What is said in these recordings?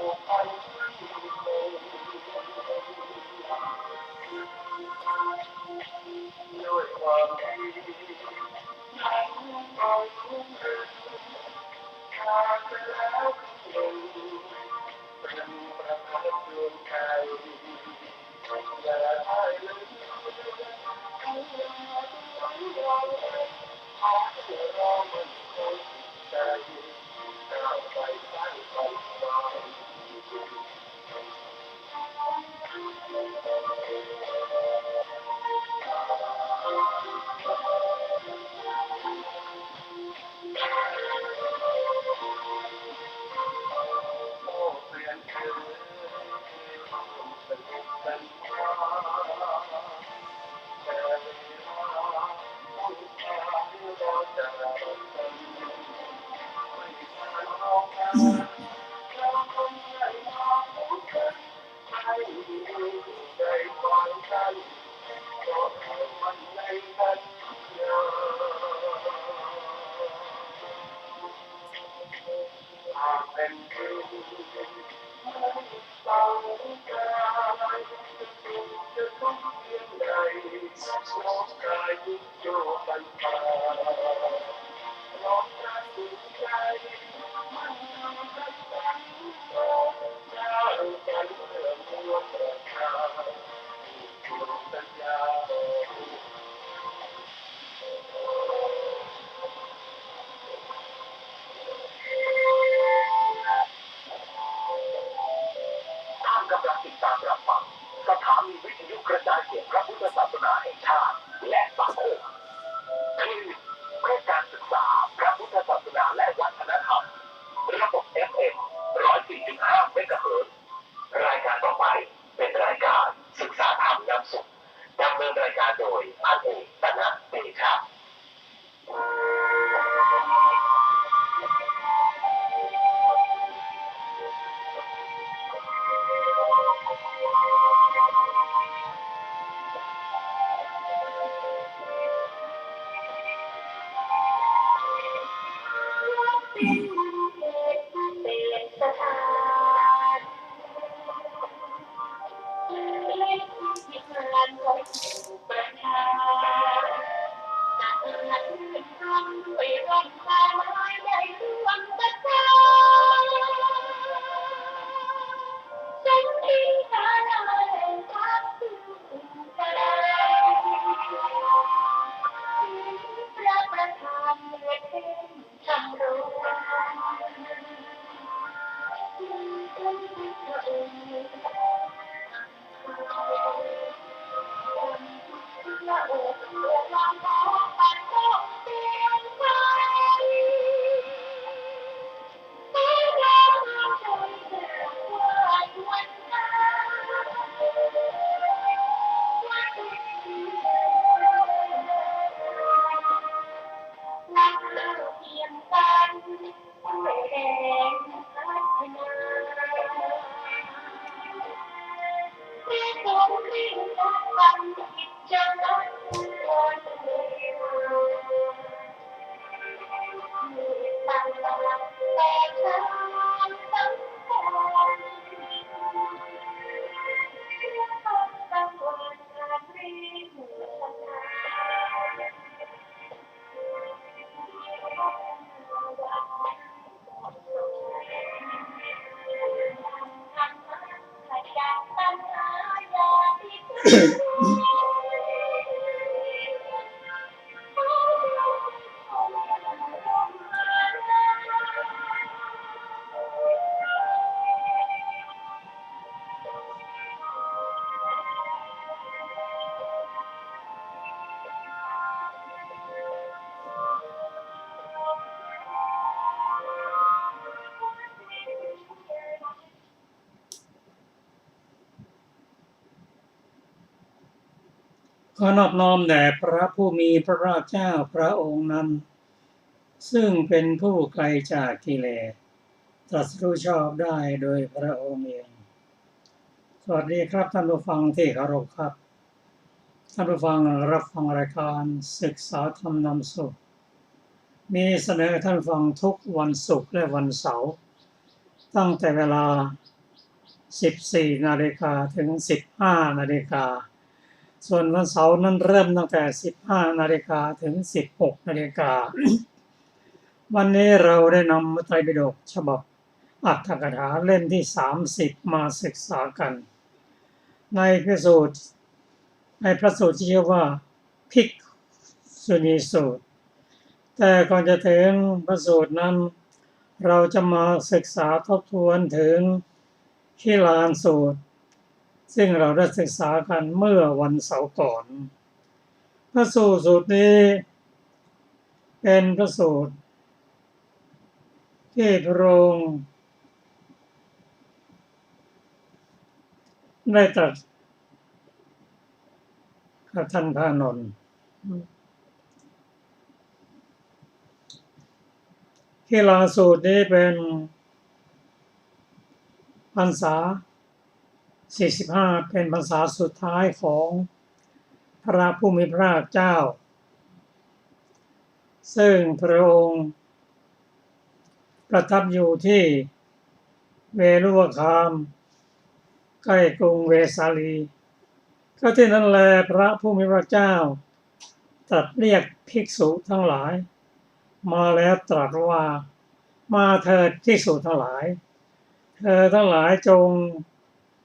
ด้วยความดีขาดไปแล้วครึ่งหนึ่งเป็นประทับดวงใจอย่าได้ลืมทั้งเราขอให้เรามันคงใจก้าวไปสร้างความฝันโอ้เปลี่ยนเธอเป็นกันมาแต่เวลาผู้ชายเราจะรักกันไม่ผ่านออกมาเราคงไม่มาพบกันไม่ได้ฟังกันก็มันในกันยาเป็นคืนต้องการจะทุกเพียงใดสองกายยิ่งโยกันมาลองกันใจมันรักกันเจ้ากันเพื่อมวลประชาถูกสัญญาท่านกำลังติดตามรับฟังสถานีวิทยุกระจายเสียงพระพุทธศาสนาแห่งชาติและสังคมคือเพื่อการศึกษาพระพุทธศาสนาและวัฒนธรรมระบบ FM 104.5 เมกะเฮิรตซ์รายการต่อไปเป็นรายการศึกษาธรรมนำสุขดำเนินรายการโดยพันเอกตนะเตชะเป็นสถานเล่นที่งานของประชาจัดงานทำด้วยร่มกายใหญ่รวมประชาฉันที่ทาราแห่งทัพใจพระประธานเมื่อเช่นชำรุงพระองค์ละโอกเพื่อลองขอปัดโลกเสียงใจให้เราจงเกิดวันวันนักเล่าเทียมกันด้วยแรงพัฒนาเพื่อทรงให้ทุกวันจิตใจวันเวลาตั้งหลักแต่ฉันสังคมตั้งวันงานรีบพัฒนาขอนอบน้อมแด่พระผู้มีพระภาคเจ้าพระองค์นั้นซึ่งเป็นผู้ไกลจากกิเลสตรัสรู้ชอบได้โดยพระองค์เองสวัสดีครับท่านผู้ฟังที่เคารพครับท่านผู้ฟังรับฟังรายการศึกษาธรรมนำสุขมีเสนอท่านฟังทุกวันศุกร์และวันเสาร์ตั้งแต่เวลา 14 นาฬิกาถึง 15 นาฬิกาส่วนวันเสาร์นั้นเริ่มตั้งแต่ 15 นาฬิกาถึง 16 นาฬิกาวันนี้เราได้นำพระไตรปิฎกฉบับอรรถกถาเล่มที่ 30 มาศึกษากันในพระสูตรที่ชื่อว่าภิกษุณีสูตรแต่ก่อนจะถึงพระสูตรนั้นเราจะมาศึกษาทบทวนถึงขีลานสูตรซึ่งเราได้ศึกษากันเมื่อวันเสาร์ก่อนพระสูตรนี้เป็นพระสูตรที่พระองค์ได้ตรัสกับท่านพระอานนท์ขีลาสูตรนี้เป็นพรรษา45เป็นพรรษาสุดท้ายของพระผู้มีพระภาคเจ้าซึ่งพระองค์ประทับอยู่ที่เวฬุวคามใกล้กรุงเวสาลีก็ที่นั่นแลพระผู้มีพระเจ้าตรัสเรียกภิกษุทั้งหลายมาแล้วตรัสว่ามาเถิดภิกษุทั้งหลายเธอทั้งหลายจง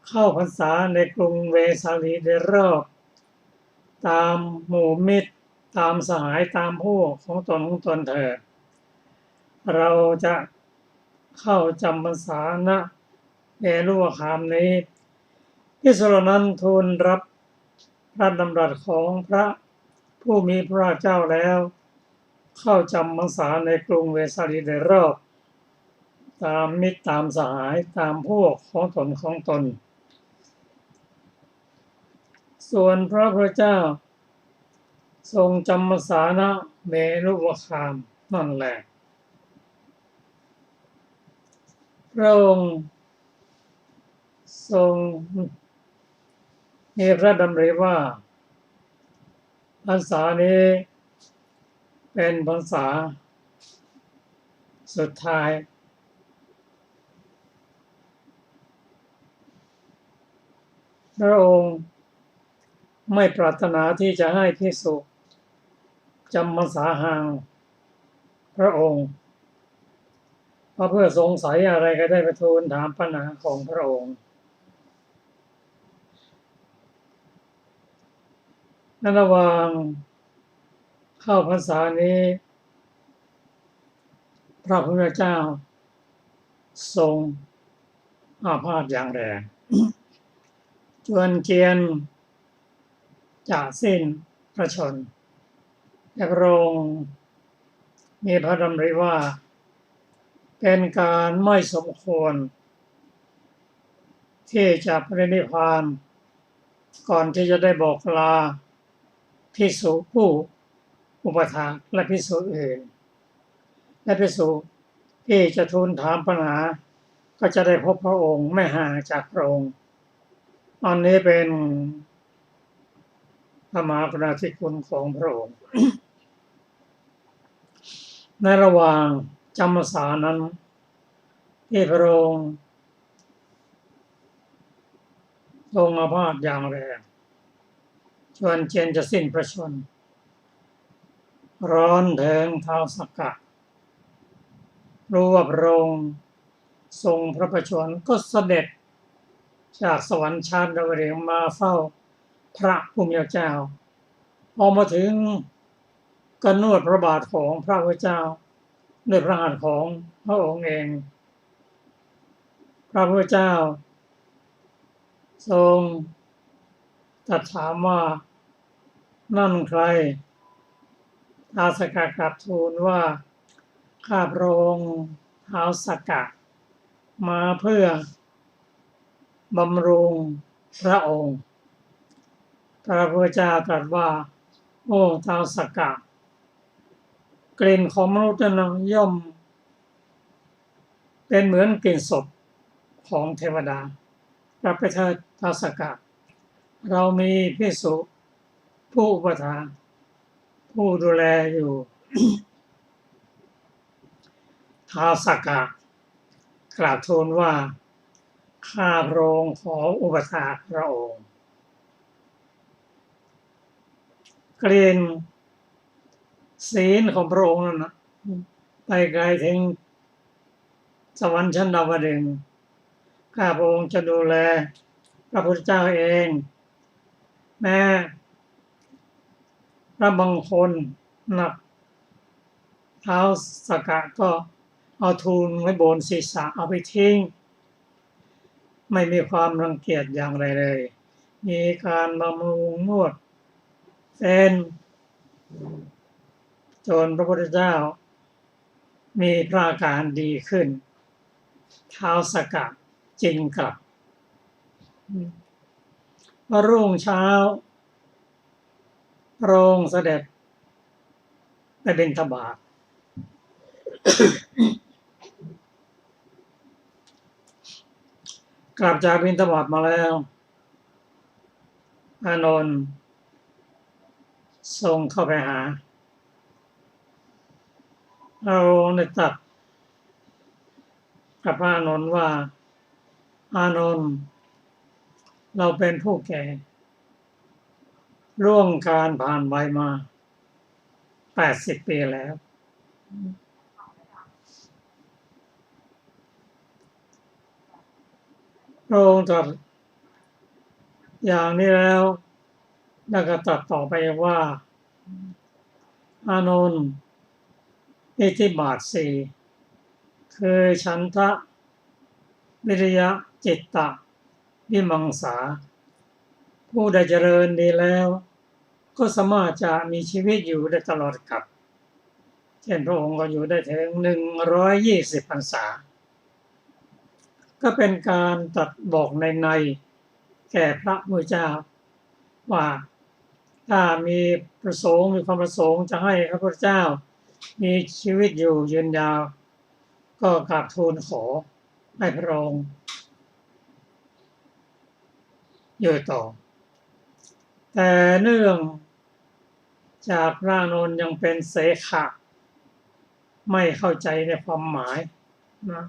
เข้าพรรษาในกรุงเวสาลีโดยรอบตามหมู่มิตรตามสหายตามพวกของตนเถิดเราจะเข้าจำพรรษาณเวฬุวคามนี้ภิกษุเหล่านั้นทูลรับพระดำรัสของพระผู้มีพระภาคเจ้าแล้วเข้าจำพรรษาในกรุงเวสาลีโดยรอบตามมิตรตามสหายตามพวกของตนส่วนพระพุทธเจ้าทรงจำพรรษาณเวฬุวคามนั่นแหละพระองค์ทรงมีพระดำริว่าพรรษานี้เป็นพรรษาสุดท้ายพระองค์ไม่ปรารถนาที่จะให้ภิกษุจำพรรษาห่างพระองค์เพราะเพื่อสงสัยอะไรก็ได้ไปทูลถามปัญหาของพระองค์ในระหว่างเข้าพรรษานี้พระพุทธเจ้าทรงอาพาธอย่างแรงจวนเจียนจะสิ้นพระชนม์แต่พระองค์มีพระดำริว่าเป็นการไม่สมควรที่จะปรินิพพานก่อนที่จะได้บอกลาภิกษุผู้อุปถากและภิกษุอื่นและภิกษุที่จะทูลถามปัญหาก็จะได้พบพระองค์ไม่ห่างจากพระองค์อันนี้เป็นพระมหากรุณาธิคุณของพระองค์ ในระหว่างจำพรรษานั้นที่พระองค์ทรงอาพาธอย่างแรงจวนเจียนจะสิ้นพระชนม์ร้อนถึงเท้าสักกะรู้ว่าพระองค์ทรงพระประชวรก็เสด็จจากสวรรค์ชั้นดาวดึงส์มาเฝ้าพระผู้มีพระเจ้าพอมาถึงก็นวดพระบาทของพระพุทธเจ้าด้วยพระหัตถ์ของพระองค์เองพระพุทธเจ้าทรงตรัสถามว่านั่นใครท้าวสักกะกราบทูลว่าข้าพระองค์ท้าวสักกะมาเพื่อบำรุงพระองค์พระพุทธเจ้าตรัสว่าโอ้ท้าวสักกะกลิ่นของมนุษย์นั้นย่อมเป็นเหมือนกลิ่นศพของเทวดากลับไปเถิดท้าวสักกะเรามีภิกษุผู้อุปถากผู้ดูแลอยู่ ท้าวสักกะกราบทูลว่า ข้าพระองค์ขออุปถากพระองค์เกลียนศีลของพระองค์นั้นนะไปไกลถึงสวรรค์ชั้นดาวดึงส์ข้าพระองค์จะดูแลพระพุทธเจ้าเองแม้พระบางคนหนักเท้าสกะก็เอาทูลไว้บนศีรษะเอาไปทิ้งไม่มีความรังเกียจอย่างไรเลยมีการบำรุงนวดเป็นจนพระพุทธเจ้ามีพระอาการดีขึ้นเท้าสกะจริงกลับพอรุ่งเช้าพระองค์เสด็จไปบิณฑบาตกลับจากบิณฑบาตมาแล้วอานนท์ทรงเข้าไปหาพระองค์ได้ตรัสกับพระอานนท์ว่าอานนท์เราเป็นผู้แก่ร่วงการผ่านวัยมา80 ปีแล้วพระองค์ตรัสอย่างนี้แล้วก็ตรัสต่อไปว่าอานนท์อิทธิบาท 4คือฉันทะวิริยะจิตตะวิมังสาผู้ได้เจริญดีแล้วก็สามารถจะมีชีวิตอยู่ได้ตลอดกาลเช่นพระองค์ก็อยู่ได้ถึง120 พรรษาก็เป็นการตรัสบอกในแก่พระพุทธเจ้าว่าถ้ามีความประสงค์จะให้พระพุทธเจ้ามีชีวิตอยู่ยืนยาวก็กราบทูลขอให้พระองค์อยู่ต่อแต่เนื่องจากพระอานนท์ยังเป็นเสขะไม่เข้าใจในความหมายนะ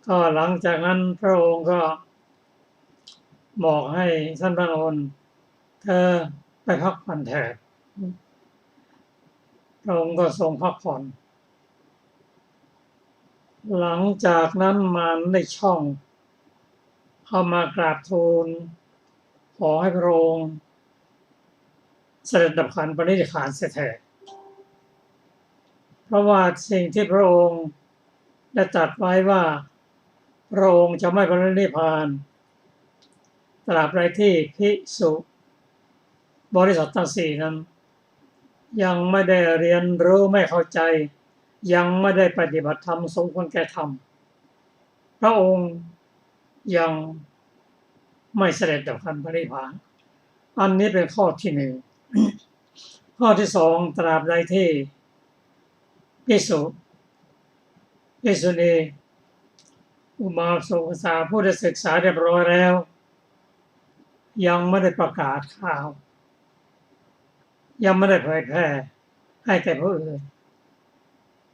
ก็หลังจากนั้นพระองค์ก็บอกให้ท่านพระอานนท์เธอไปพักผ่อนเถิดพระองค์ก็ทรงพักผ่อนหลังจากนั้นมาในช่องเข้ามากราบทูลขอให้พระองค์เสด็จดับขันปรินิพพานเสียเถิดเพราะว่าสิ่งที่พระองค์ได้ตรัสไว้ว่าพระองค์จะไม่ปรินิพพานตราบใดที่ภิกษุบริษัททั้ง 4นั้นยังไม่ได้เรียนรู้ไม่เข้าใจยังไม่ได้ปฏิบัติธรรมสมควรแก่ธรรมพระองค์ยังไม่เสด็จดับขันปรินิพพานอันนี้เป็นข้อที่ 1ข้อที่ 2ตราบใดที่ภิกษุณีอุบาสกอุบาสิกาผู้ได้ศึกษาเรียบร้อยแล้วยังไม่ได้ประกาศข่าวยังไม่ได้เผยแพร่ให้แก่ผู้อื่น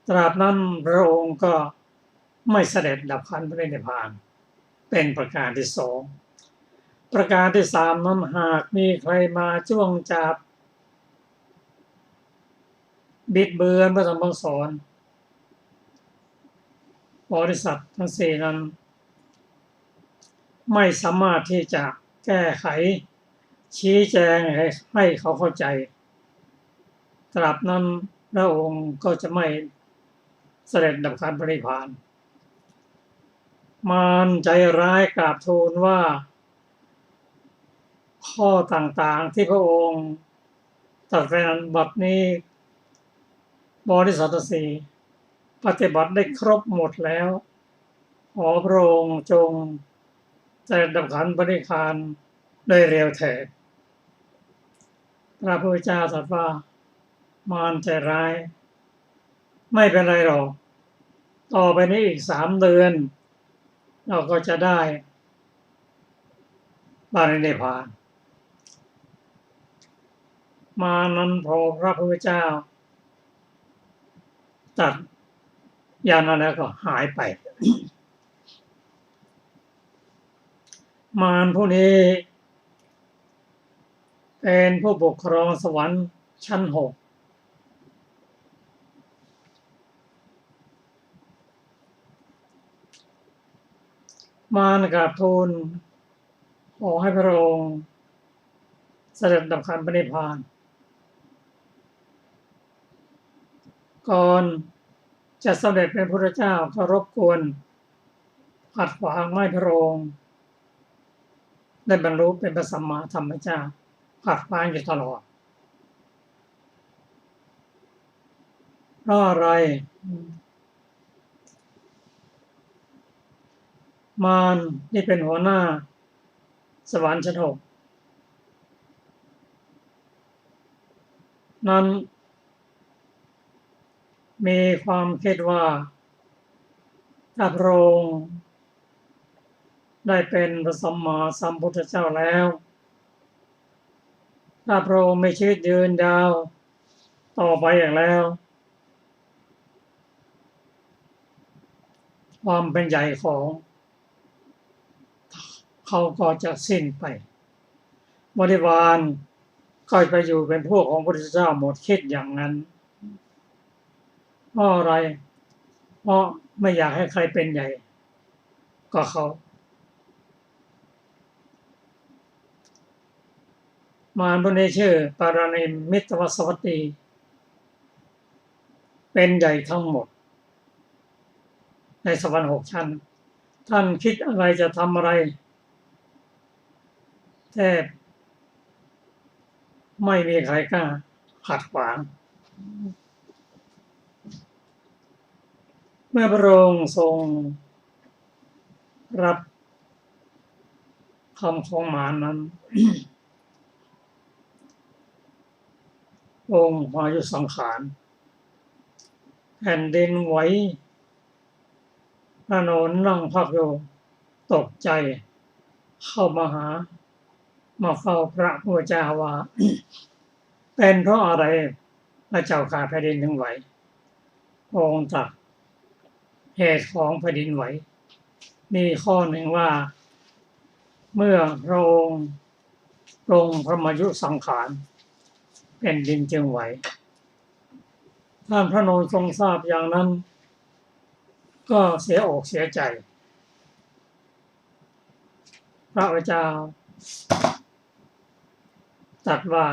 ตราบนั้นพระองค์ก็ไม่เสด็จดับขันปรินิพพานเป็นประการที่ 2ประการที่ 3นั้นหากมีใครมาจ้วงจับบิดเบือนพระธรรมคำสอนบริษัททั้ง 4นั้นไม่สามารถที่จะแก้ไขชี้แจงให้เขาเข้าใจตราบนั้นพระองค์ก็จะไม่เสด็จดับขันปรินิพพานมารใจร้ายกราบทูลว่าข้อต่างๆที่พระองค์ตรัสไว้นั้นบัดนี้บริษัททั้ง 4ปฏิบัติได้ครบหมดแล้วขอพระองค์จงเสด็จดับขันปรินิพพานโดยเร็วเถิดพระพุทธเจ้าตรัสว่ามารใจร้ายไม่เป็นไรหรอกต่อไปนี้อีก3 เดือนเราก็จะได้ปรินิพพานมานั้นพอพระพุทธเจ้าตรัสอย่างนั้นแล้วก็หายไป มารผู้นี้เป็นผู้ปกครองสวรรค์ชั้นหกมารกราบทูลขอให้พระองค์เสด็จดับขันธ์พระนิพพานก่อนจะสำเร็จเป็นพระเจ้าก็รบกวนขัดขวางไม่ให้พระองค์ได้บรรลุเป็นพระสัมมาสัมพุทธเจ้าขัดขวางอยู่ตลอดเพราะอะไรมารที่เป็นหัวหน้าสวรรค์ชั้นหกนั้นมีความคิดว่าถ้าพระองค์ได้เป็นพระสัมมาสัมพุทธเจ้าแล้วถ้าพระองค์ไม่ชีวิตยืนยาวต่อไปอย่างแล้วความเป็นใหญ่ของเขาก็จะสิ้นไปบริวารก็ไปอยู่เป็นพวกของพระพุทธเจ้าหมดคิดอย่างนั้นเพราะอะไรเพราะไม่อยากให้ใครเป็นใหญ่ก็เขามารผู้นี้ชื่อปาราณิมิตวสวัตตีเป็นใหญ่ทั้งหมดในสวรรค์หกชั้นท่านคิดอะไรจะทำอะไรแทบไม่มีใครกล้าขัดขวางเมื่อพระองค์ทรงรับคำของมารนั้น องค์มายุสังขารแผ่นดินไหวพระนนท์นั่งพักอยู่ตกใจเข้ามาหามาเฝ้าพระพุทธเจ้าว่า เป็นเพราะอะไรพระเจ้าข้าแผ่นดินถึงไหวองค์ตรัสเหตุของแผ่นดินไหวมีข้อหนึ่งว่าเมื่อพระองค์ปรงพระมายุสังขารแผ่นดินจึงไหวท่านพระนนท์ทรงทราบอย่างนั้นก็เสียอกเสียใจพระพุทธเจ้าตรัสว่า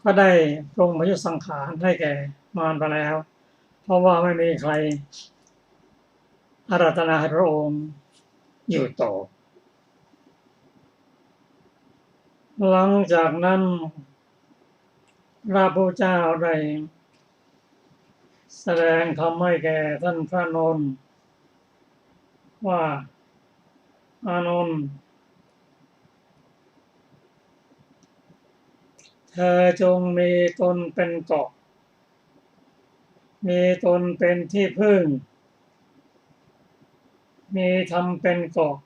ก็ได้ปรงพระยุสังขารให้แก่มารไปแล้วเพราะว่าไม่มีใครอาราธนาให้พระองค์อยู่ต่อหลังจากนั้นพระพุทธเจ้าได้แสดงธรรมให้แก่ท่านพระนนท์ว่าอานนท์เธอจงมีตนเป็นเกาะมีตนเป็นที่พึ่งมีธรรมเป็นเกาะ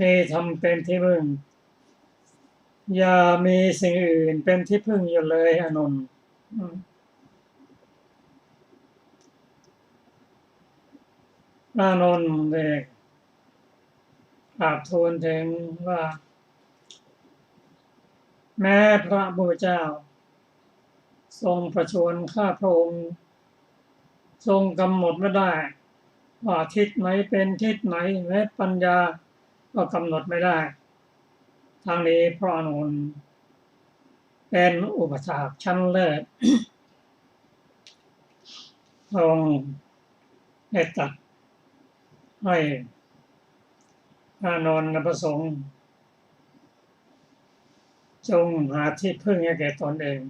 มีธรรมเป็นที่พึ่งอย่ามีสิ่งอื่นเป็นที่พึ่งอยู่เลยอานนท์อานนท์เด็กกราบทูลถึงว่าแม้พระพุทธเจ้าทรงประชวรข้าพระองค์ทรงกำหนดไม่ได้ว่าทิศไหนเป็นทิศไหนแม้ปัญญาก็กำหนดไม่ได้ทางนี้เพราะอานนท์เป็นอุปถากชั้นเลิศ พระองค์ได้ตรัสให้อานนท์พระสงฆ์จงหาที่พึ่งให้แก่ตนเอง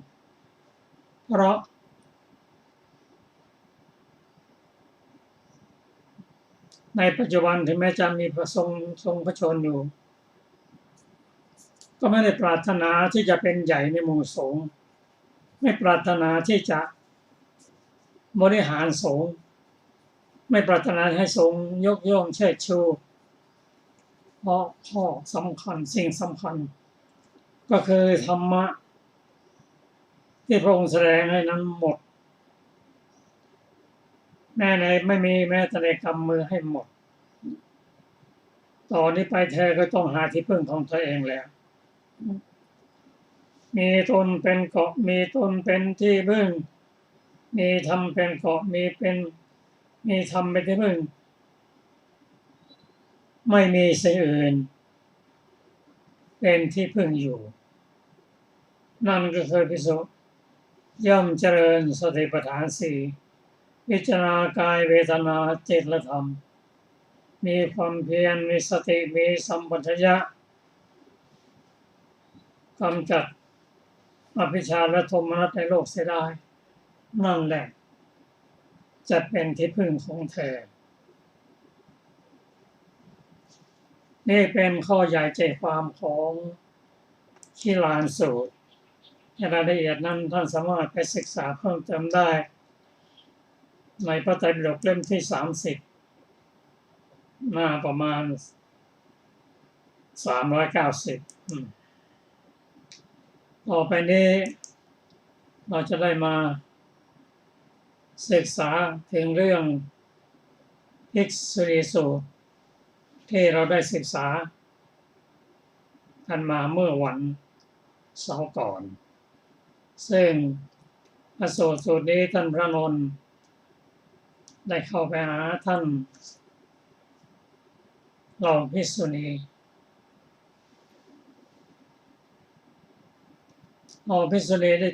เพราะในปัจจุบันถึงแม้จะมีพระทรงพระชนอยู่ก็ไม่ได้ปรารถนาที่จะเป็นใหญ่ในหมู่สงฆ์ไม่ปรารถนาที่จะบริหารสงฆ์ไม่ปรารถนาให้สงฆ์ยกย่องเชิดชูเพราะข้อสำคัญสิ่งสำคัญก็คือธรรมะที่พระองค์แสดงให้นั้นหมดแม้ในไม่มีแม้แต่ในกำมือให้หมด ต่อนนี้ไปเธอก็ต้องหาที่พึ่งของตัวเองแล้วมีตนเป็นเกาะมีตนเป็นที่พึ่งมีธรรมเป็นเกาะมีธรรมเป็นที่พึ่งไม่มีสิ่งอื่นเป็นที่พึ่งอยู่นั่นก็คือภิกษุย่อมเจริญสติปัฏฐานสี่พิจารณากายเวทนาจิตและธรรมมีความเพียรมีสติมีสัมปชัญญะกำจัดอภิชฌาและโทมนัสในโลกเสียได้นั่นแหละจะเป็นที่พึ่งของเธอนี่เป็นข้อใหญ่ใจความของขีฬานสูตรรายละเอียดนั้นท่านสามารถไปศึกษาเพิ่มเติมได้ในพระไตรปิฎกเล่มที่30หน้าประมาณ390ต่อไปนี้เราจะได้มาศึกษาถึงเรื่องภิกษุณีสูตรที่เราได้ศึกษากันมาเมื่อวันเสาร์ก่อนซึ่งพระสูตรนี้ท่านพระนนท์ได้เข้าไปหาท่านเหล่าภิกษุณีภิกษุณีได้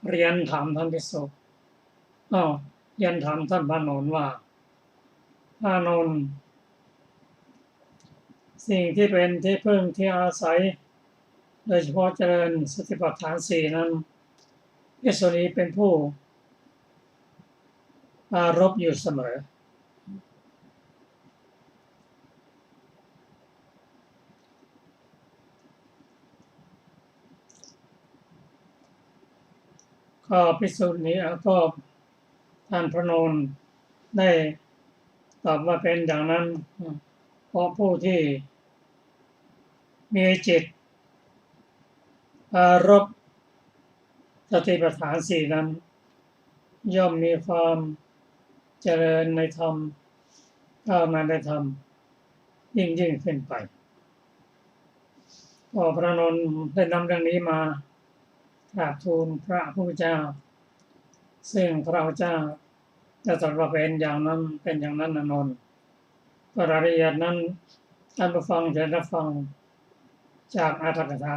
เรียนถามท่านภิกษุเรียนถามท่านพระนนท์ว่าพระนนท์สิ่งที่เป็นที่พึ่งที่อาศัยโดยเฉพาะเจริญสติปัฏฐานสี่นั้นภิกษุณีเป็นผู้ปรารภอยู่เสมอก็ภิกษุณีก็ท่านพระนนท์ได้ตอบว่าเป็นอย่างนั้นเพราะผู้ที่มีจิตปรารภสติปัฏฐานสี่นั้นย่อมมีความเจริญในธรรมก้าวหน้าในธรรมยิ่งขึ้นไปพอพระนนท์ได้นำเรื่องนี้มากราบทูลพระผู้เป็นเจ้าซึ่งพระเจ้าจะตรัสว่าเป็นอย่างนั้นเป็นอย่างนั้นนนท์ก็รายละเอียดนั้นท่านผู้ฟังจะได้ฟังจากอรรถกถา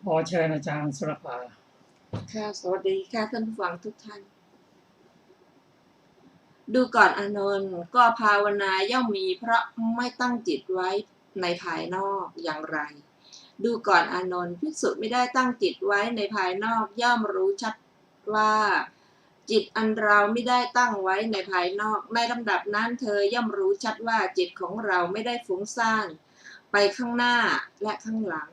ขอเชิญอาจารย์สุรภาค่ะสวัสดีค่ะท่านผู้ฟังทุกท่านดูก่อนอานนท์ก็ภาวนาย่อมมีเพราะไม่ตั้งจิตไว้ในภายนอกอย่างไรดูก่อนอานนท์ภิกษุไม่ได้ตั้งจิตไว้ในภายนอกย่อมรู้ชัดว่าจิตอันเราไม่ได้ตั้งไว้ในภายนอกในลำดับนั้นเธอย่อมรู้ชัดว่าจิตของเราไม่ได้ฟุ้งซ่านไปข้างหน้าและข้างหลัง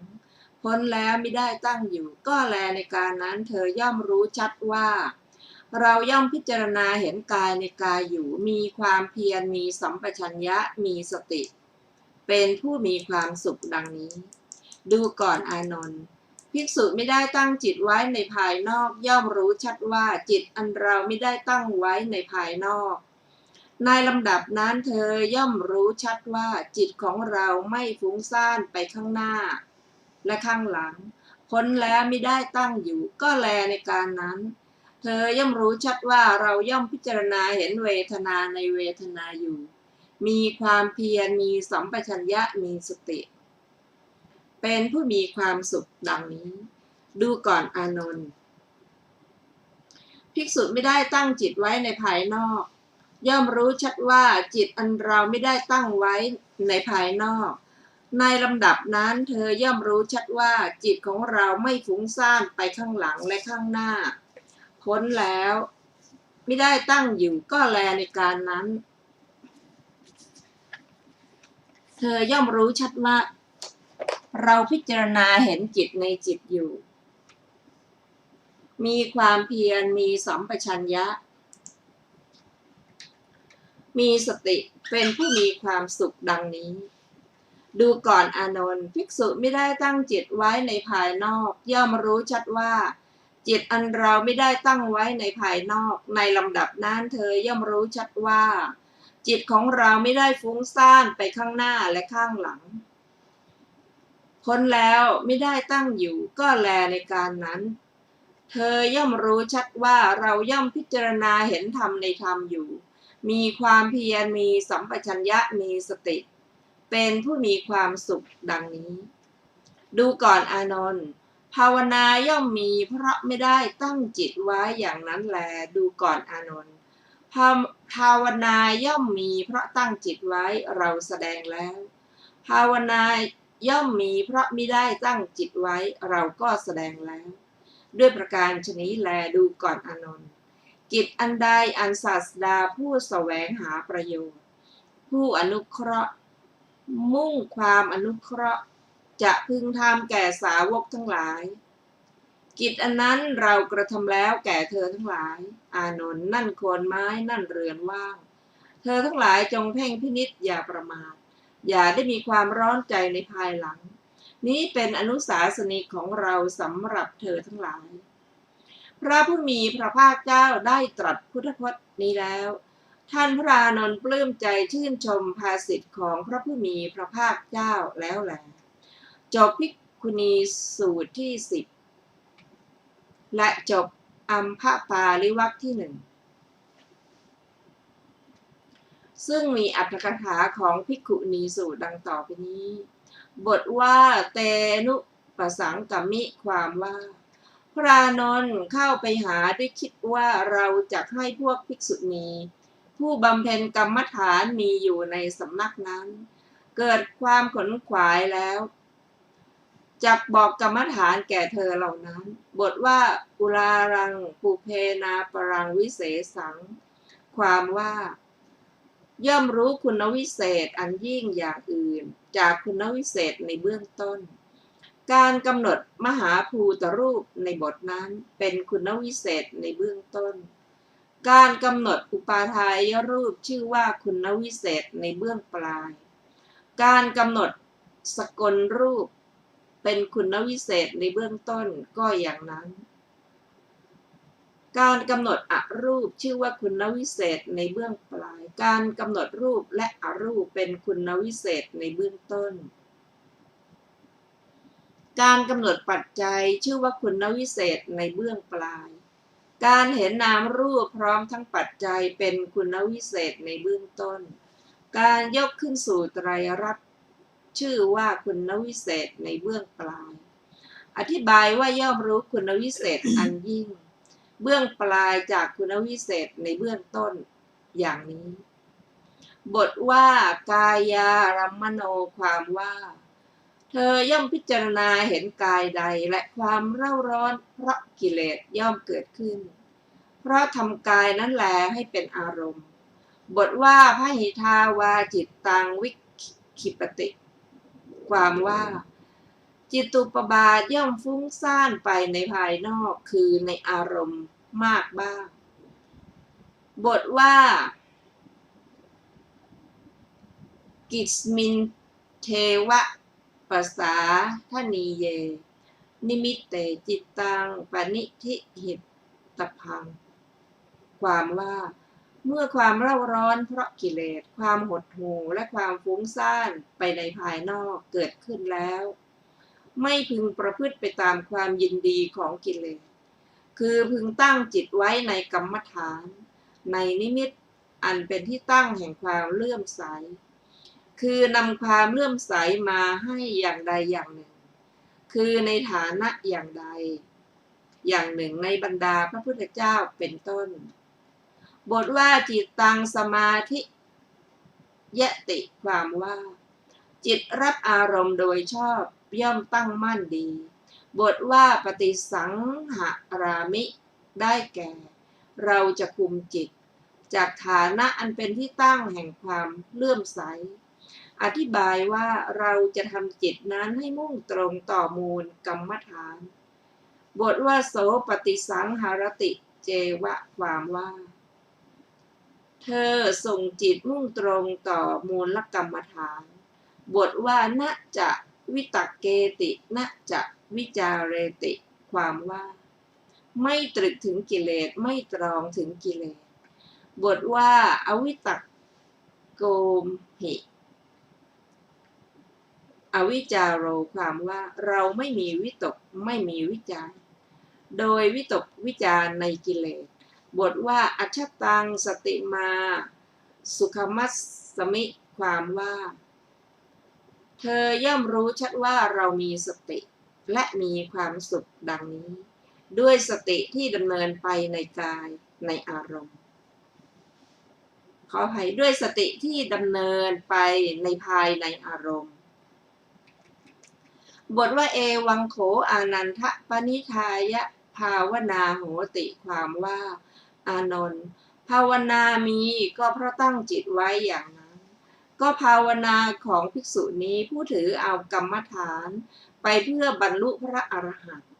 พ้นแล้วไม่ได้ตั้งอยู่ก็แลในการนั้นเธอย่อมรู้ชัดว่าเราย่อมพิจารณาเห็นกายในกายอยู่มีความเพียรมีสัมปชัญญะมีสติเป็นผู้มีความสุขดังนี้ดูก่อนอานนท์ภิกษุไม่ได้ตั้งจิตไว้ในภายนอกย่อมรู้ชัดว่าจิตอันเราไม่ได้ตั้งไว้ในภายนอกในลำดับนั้นเธอย่อมรู้ชัดว่าจิตของเราไม่ฟุ้งซ่านไปข้างหน้าและข้างหลังพ้นแล้วไม่ได้ตั้งอยู่ก็แลในการนั้นเธอย่อมรู้ชัดว่าเราย่อมพิจารณาเห็นเวทนาในเวทนาอยู่มีความเพียรมีสัมปชัญญะมีสติเป็นผู้มีความสุขดังนี้ดูก่อนอานนท์ภิกษุไม่ได้ตั้งจิตไว้ในภายนอกย่อมรู้ชัดว่าจิตอันเราไม่ได้ตั้งไว้ในภายนอกในลำดับนั้นเธอย่อมรู้ชัดว่าจิตของเราไม่ฟุ้งซ่านไปข้างหลังและข้างหน้าพ้นแล้วไม่ได้ตั้งอยู่ก็แลในการนั้นเธอย่อมรู้ชัดว่าเราพิจารณาเห็นจิตในจิตอยู่มีความเพียรมีสัมปชัญญะมีสติเป็นผู้มีความสุขดังนี้ดูก่อนอานนท์ภิกษุไม่ได้ตั้งจิตไว้ในภายนอกย่อมรู้ชัดว่าจิตอันเราไม่ได้ตั้งไว้ในภายนอกในลำดับนั้นเธอย่อมรู้ชัดว่า จิตของเราไม่ได้ฟุ้งซ่านไปข้างหน้าและข้างหลังพ้นแล้วไม่ได้ตั้งอยู่ก็แลในการนั้นเธอย่อมรู้ชัดว่าเราย่อมพิจารณาเห็นธรรมในธรรมอยู่มีความเพียรมีสัมปชัญญะมีสติเป็นผู้มีความสุขดังนี้ดูก่อนอานนท์ภาวนาย่อมมีเพราะไม่ได้ตั้งจิตไว้อย่างนั้นแลดูก่อนอานนท์ภาวนาย่อมมีเพราะตั้งจิตไว้เราแสดงแล้วภาวนาย่อมมีเพราะไม่ได้ตั้งจิตไว้เราก็แสดงแล้วด้วยประการชนี้แลดูก่อนอานนท์กิจอันใดอันศาสดาผู้แสวงหาประโยชน์ผู้อนุเคราะห์มุ่งความอนุเคราะห์จะพึงทำแก่สาวกทั้งหลายกิจอันนั้นเรากระทำแล้วแก่เธอทั้งหลายอานนท์นั่นโคนไม้นั่นเรือนว่างเธอทั้งหลายจงเพ่งพินิจอย่าประมาทอย่าได้มีความร้อนใจในภายหลังนี้เป็นอนุสาสนีของเราสำหรับเธอทั้งหลายพระผู้มีพระภาคเจ้าได้ตรัสพุทธพจน์นี้แล้วท่านพระอานนท์ปลื้มใจชื่นชมภาษิตของพระผู้มีพระภาคเจ้าแล้วแลจบภิกขุณีสูตรที่10และจบอัมพปาลิวรรคที่1ซึ่งมีอรรถกถาของภิกขุณีสูตรดังต่อไปนี้บทว่าเตนุปสังกัมมิความว่าพระอานนท์เข้าไปหาด้วยคิดว่าเราจะให้พวกภิกษุณีผู้บำเพ็ญกรรมฐานมีอยู่ในสำนักนั้นเกิดความขนขวายแล้วจักบอกกรรมฐานแก่เธอเหล่านั้นบทว่าอุรารังปุเพนาปรังวิเศสังความว่าย่อมรู้คุณวิเศษอันยิ่งอย่างอื่นจากคุณวิเศษในเบื้องต้นการกำหนดมหาภูตรูปในบทนั้นเป็นคุณวิเศษในเบื้องต้นการกำหนดอุปาทายรูปชื่อว่าคุณวิเศษในเบื้องปลายการกำหนดสกลรูปเป็นคุณวิเศษในเบื้องต้นก็อย่างนั้นการกำหนดอรูปชื่อว่าคุณวิเศษในเบื้องปลายการกำหนดรูปและอรูปเป็นคุณวิเศษในเบื้องต้นการกำหนดปัจจัยชื่อว่าคุณวิเศษในเบื้องปลายการเห็นนามรูปพร้อมทั้งปัจจัยเป็นคุณวิเศษในเบื้องต้นการยกขึ้นสู่ไตรลักษณ์ชื่อว่าคุณวิเศษในเบื้องปลายอธิบายว่าย่อมรู้คุณวิเศษอันยิ่งเบื้องปลายจากคุณวิเศษในเบื้องต้นอย่างนี้บทว่ากายารัมมโนความว่าเธอย่อมพิจารณาเห็นกายใดและความเร่าร้อนเพราะกิเลสย่อมเกิดขึ้นเพราะทำกายนั้นแลให้เป็นอารมณ์บทว่าพหิทาวาจิตตังวิคิปติความว่าจิตุปบาทย่อมฟุ้งซ่านไปในภายนอกคือในอารมณ์มากบ้างบทว่ากิสมินเทวะปัสสาทนีเยนิมิตเตจิตตังปณิทิหิตพังความว่าเมื่อความเร่าร้อนเพราะกิเลสความหดหู่และความฟุ้งซ่านไปในภายนอกเกิดขึ้นแล้วไม่พึงประพฤติไปตามความยินดีของกิเลสคือพึงตั้งจิตไว้ในกรรมฐานในนิมิตอันเป็นที่ตั้งแห่งความเลื่อมใสคือนำความเลื่อมใสมาให้อย่างใดอย่างหนึ่งคือในฐานะอย่างใดอย่างหนึ่งในบรรดาพระพุทธเจ้าเป็นต้นบทว่าจิตตังสมาธิยติความว่าจิตรับอารมณ์โดยชอบย่อมตั้งมั่นดีบทว่าปฏิสังหารามิได้แก่เราจะคุมจิตจากฐานะอันเป็นที่ตั้งแห่งความเลื่อมใสอธิบายว่าเราจะทำจิตนั้นให้มุ่งตรงต่อมูลกรรมฐานบทว่าโสปฏิสังหารติเจวะความว่าเธอส่งจิตมุ่งตรงต่อมูลกรรมฐานบทว่านะจะวิตักเกตินะจะวิจารเรติความว่าไม่ตรึกถึงกิเลสไม่ตรองถึงกิเลสบทว่าอวิตัก มหิอวิจารโรความว่าเราไม่มีวิตกไม่มีวิจารโดยวิตกวิจารในกิเลสบทว่าอัจฉตังสติมาสุขมัสสมิความว่าเธอย่อมรู้ชัดว่าเรามีสติและมีความสุขดังนี้ด้วยสติที่ดำเนินไปในกายในอารมณ์ขออภัยด้วยสติที่ดำเนินไปในภายในอารมณ์บทว่าเอวังโขอานันทปณิธายะภาวนาโหติความว่าอานนท์ภาวนามีก็เพราะตั้งจิตไว้อย่างนั้นก็ภาวนาของภิกษุนี้ผู้ถือเอากรรมฐานไปเพื่อบรรลุพระอรหันต์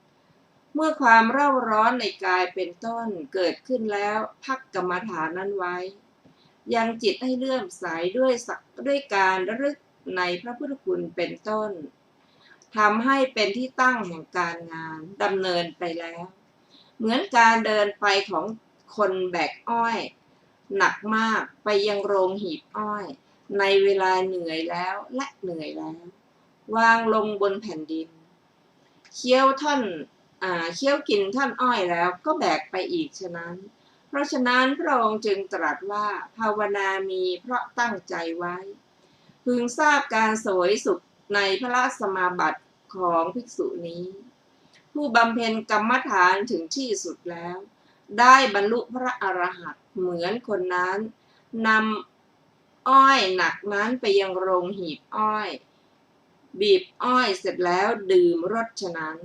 เมื่อความเร่าร้อนในกายเป็นต้นเกิดขึ้นแล้วพักกรรมฐานนั้นไว้ยังจิตให้เลื่อมใสด้วยการระลึกในพระพุทธคุณเป็นต้นทำให้เป็นที่ตั้งแห่งการงานดำเนินไปแล้วเหมือนการเดินไปของคนแบกอ้อยหนักมากไปยังโรงหีบอ้อยในเวลาเหนื่อยแล้วและเหนื่อยแล้ววางลงบนแผ่นดินเคี้ยวกินท่อนอ้อยแล้วก็แบกไปอีกฉะนั้นเพราะฉะนั้นพระองค์จึงตรัสว่าภาวนามีเพราะตั้งใจไว้พึงทราบการเสวยสุขในพระสมาบัติของภิกษุนี้ผู้บำเพ็ญกรรมฐานถึงที่สุดแล้วได้บรรลุพระอรหันต์เหมือนคนนั้นนำอ้อยหนักนั้นไปยังโรงหีบอ้อยบีบอ้อยเสร็จแล้วดื่มรสฉะนั้น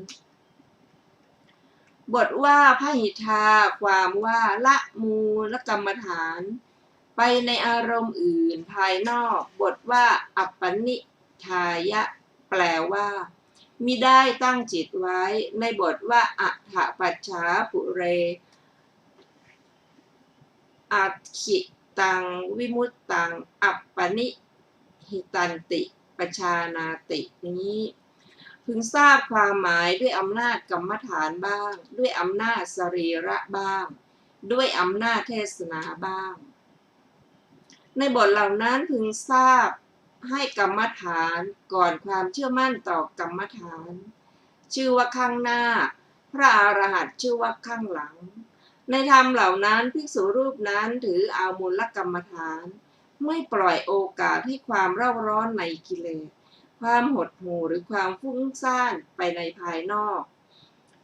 บทว่าพหิทาความว่าละมูลกรรมฐานไปในอารมณ์อื่นภายนอกบทว่าอัปปนิทายะแปลว่ามิได้ตั้งจิตไว้ในบทว่าอัฏฐปัจฉาปุเรอัตขิตังวิมุตตังอัปปนิหิตันติปชานาตินี้พึงทราบความหมายด้วยอำนาจกรรมฐานบ้างด้วยอำนาจสรีระบ้างด้วยอำนาจเทศนาบ้างในบทเหล่านั้นพึงทราบให้กรรมฐานก่อนความเชื่อมั่นต่อกรรมฐานชื่อว่าข้างหน้าพระอรหันต์ชื่อว่าข้างหลังในธรรมเหล่านั้นภิกษุรูปนั้นถือเอามูลกรรมฐานไม่ปล่อยโอกาสให้ความเร่าร้อนในกิเลสความหดหู่หรือความฟุ้งซ่านไปในภายนอก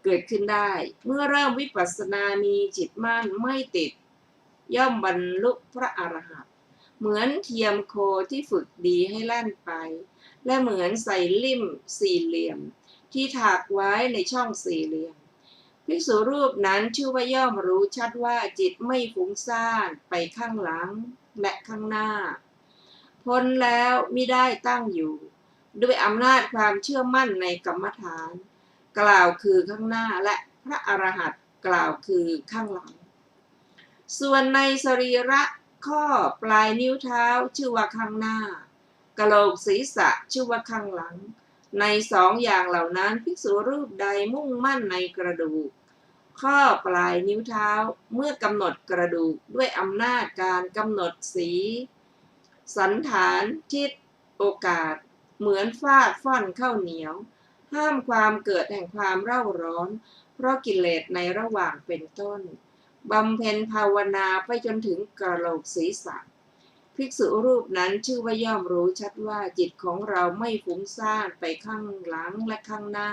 เกิดขึ้นได้เมื่อเริ่มวิปัสสนามีจิตมั่นไม่ติดย่อมบรรลุพระอรหันต์เหมือนเทียมโคที่ฝึกดีให้แล่นไปและเหมือนใส่ลิ่มสี่เหลี่ยมที่ถักไว้ในช่องสี่เหลี่ยมภิกษุรูปนั้นชื่อว่าย่อมรู้ชัดว่าจิตไม่ฟุ้งซ่านไปข้างหลังและข้างหน้าพ้นแล้วมิได้ตั้งอยู่ด้วยอำนาจความเชื่อมั่นในกรรมฐานกล่าวคือข้างหน้าและพระอรหันต์กล่าวคือข้างหลังส่วนในสรีระข้อปลายนิ้วเท้าชื่อว่าข้างหน้ากะโหลกศีรษะชื่อว่าข้างหลังในสองอย่างเหล่านั้นภิกษุรูปใดมุ่งมั่นในกระดูกข้อปลายนิ้วเท้าเมื่อกำหนดกระดูกด้วยอำนาจการกำหนดสีสันฐานทิศโอกาสเหมือนฟาดฟ่อนข้าวเหนียวห้ามความเกิดแห่งความเร่าร้อนเพราะกิเลสในระหว่างเป็นต้นบำเพ็ญภาวนาไปจนถึงกะโหลกศีรษะภิกษุรูปนั้นชื่อว่าย่อมรู้ชัดว่าจิตของเราไม่ฟุ้งซ่านไปข้างหลังและข้างหน้า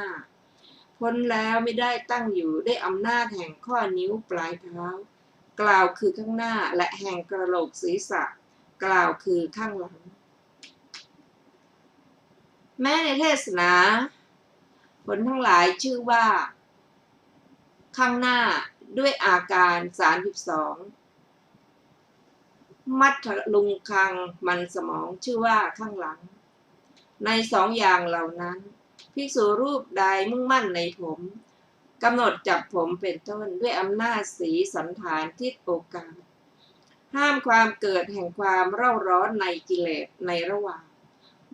พ้นแล้วไม่ได้ตั้งอยู่ได้อำนาจแห่งข้อนิ้วปลายเท้ากล่าวคือข้างหน้าและแห่งกะโหลกศีรษะกล่าวคือข้างหลังแม้ในเทศนาผลทั้งหลายชื่อว่าข้างหน้าด้วยอาการ32มัทธลุงคังมันสมองชื่อว่าข้างหลังในสองอย่างเหล่านั้นภิกษุรูปใดมุ่งมั่นในผมกำหนดจับผมเป็นต้นด้วยอำนาจสีสันฐานทิศโอกาสห้ามความเกิดแห่งความเร่าร้อนในกิเลสในระหว่าง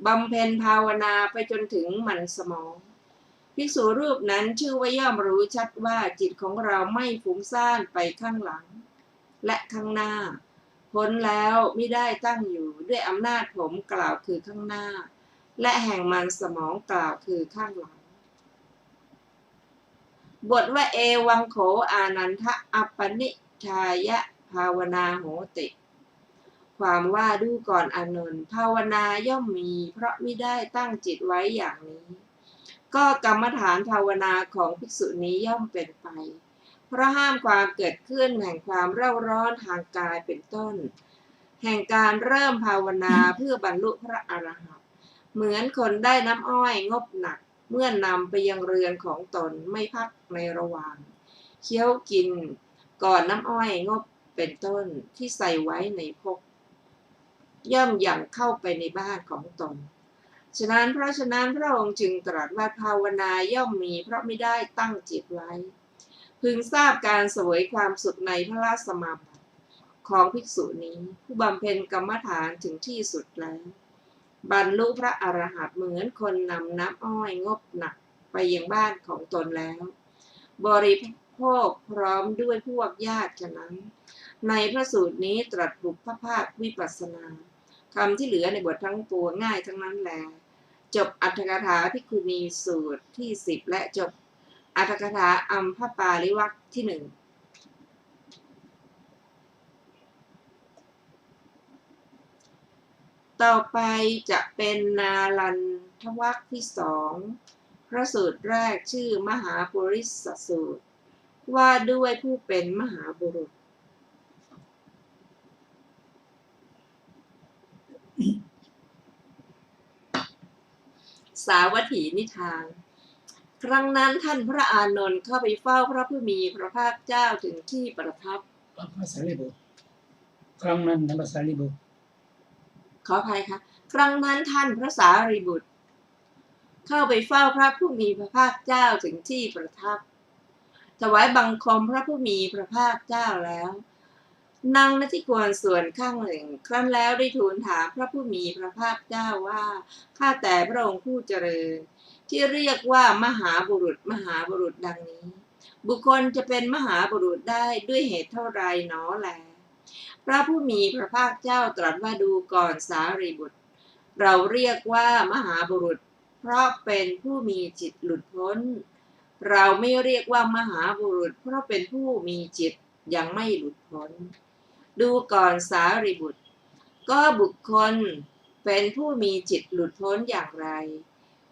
บำเพ็ญภาวนาไปจนถึงมันสมองภิกษุรูปนั้นชื่อว่าย่อมรู้ชัดว่าจิตของเราไม่ฟุ้งซ่านไปข้างหลังและข้างหน้า พ้นแล้วไม่ได้ตั้งอยู่ด้วยอำนาจผมกล่าวคือข้างหน้าและแห่งมันสมองกล่าวคือข้างหลังบทว่าเอวังโขอานันทะอัปปนิชายะภาวนาโหติความว่าดูก่อนอานนท์ภาวนาย่อมมีเพราะไม่ได้ตั้งจิตไว้อย่างนี้ก็กรรมฐานภาวนาของภิกษุนี้ย่อมเป็นไปเพราะห้ามความเกิดขึ้นแห่งความเร่าร้อนทางกายเป็นต้นแห่งการเริ่มภาวนาเพื่อบรรลุพระอรหันต์เหมือนคนได้น้ำอ้อยงบหนักเมื่อนำไปยังเรือนของตนไม่พักในระหว่างเคี้ยวกินก่อนน้ำอ้อยงบเป็นต้นที่ใส่ไว้ในพกย่อมยังเข้าไปในบ้านของตนเพราะฉะนั้นพระองค์จึงตรัสว่าภาวนาย่อมมีเพราะไม่ได้ตั้งจิตไว้พึงทราบการเสวยความสุขในพระราชสมาบัติของภิกษุนี้ผู้บำเพ็ญกรรมฐานถึงที่สุดแล้วบรรลุพระอรหันต์เหมือนคนนำน้ำอ้อยงบหนักไปยังบ้านของตนแล้วบริโภคพร้อมด้วยพวกญาติฉะนั้นในพระสูตรนี้ตรัสบุพภาควิปัสสนาคำที่เหลือในบททั้งปวงง่ายทั้งนั้นแลจบอรรถกถาภิกขุณีสูตรที่10และจบอรรถกถาอัมพปาลิวรรคที่1ต่อไปจะเป็นนาลันทวรรคที่2พระสูตรแรกชื่อมหาปุริสสูตรว่าด้วยผู้เป็นมหาบุรุษสาวัตถีนิทานครั้งนั้นท่านพระอานนท์เข้าไปเฝ้าพระผู้มีพระภาคเจ้าถึงที่ประทับภาษาลิบุตรครั้งนั้นภาษาลิบุตรขออภัยค่ะครั้งนั้นท่านพระสารีบุตรเข้าไปเฝ้าพระผู้มีพระภาคเจ้าถึงที่ประทับถวายบังคมพระผู้มีพระภาคเจ้าแล้วนั่งณที่ควรส่วนข้างหนึ่งครั้นแล้วได้ทูลถามพระผู้มีพระภาคเจ้าว่าข้าแต่พระองค์ผู้เจริญที่เรียกว่ามหาบุรุษดังนี้บุคคลจะเป็นมหาบุรุษได้ด้วยเหตุเท่าไรหนอแลพระผู้มีพระภาคเจ้าตรัสว่าดูก่อนสารีบุตรเราเรียกว่ามหาบุรุษเพราะเป็นผู้มีจิตหลุดพ้นเราไม่เรียกว่ามหาบุรุษเพราะเป็นผู้มีจิตยังไม่หลุดพ้นดูก่อนสารีบุตรก็บุคคลเป็นผู้มีจิตหลุดพ้นอย่างไร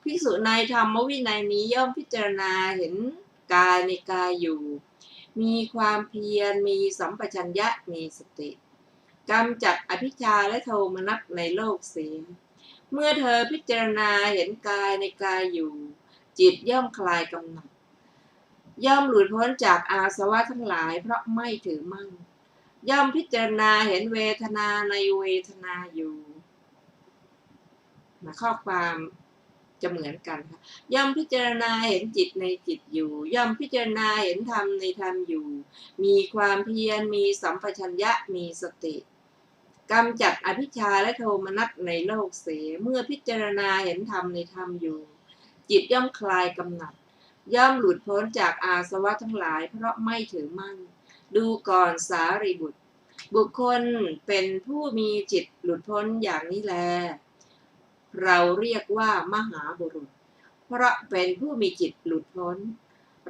ภิกษุในธรรมวินัยนี้ย่อมพิจารณาเห็นกายในกายอยู่มีความเพียรมีสัมปชัญญะมีสติกำจัดอภิชฌาและโทมนัสในโลกเสียเมื่อเธอพิจารณาเห็นกายในกายอยู่จิตย่อมคลายกำหนัดย่อมหลุดพ้นจากอาสวะทั้งหลายเพราะไม่ถือมั่นย่อมพิจารณาเห็นเวทนาในเวทนาอยู่ข้อความจะเหมือนกันค่ะย่อมพิจารณาเห็นจิตในจิตอยู่ย่อมพิจารณาเห็นธรรมในธรรมอยู่มีความเพียรมีสัมปชัญญะมีสติกำจัดอภิชฌาและโทมนัสในโลกเสียเมื่อพิจารณาเห็นธรรมในธรรมอยู่จิตย่อมคลายกำหนัดย่อมหลุดพ้นจากอาสวะทั้งหลายเพราะไม่ถือมั่นดูก่อนสารีบุตรบุคคลเป็นผู้มีจิตหลุดพ้นอย่างนี้แลเราเรียกว่ามหาบุรุษเพราะเป็นผู้มีจิตหลุดพ้น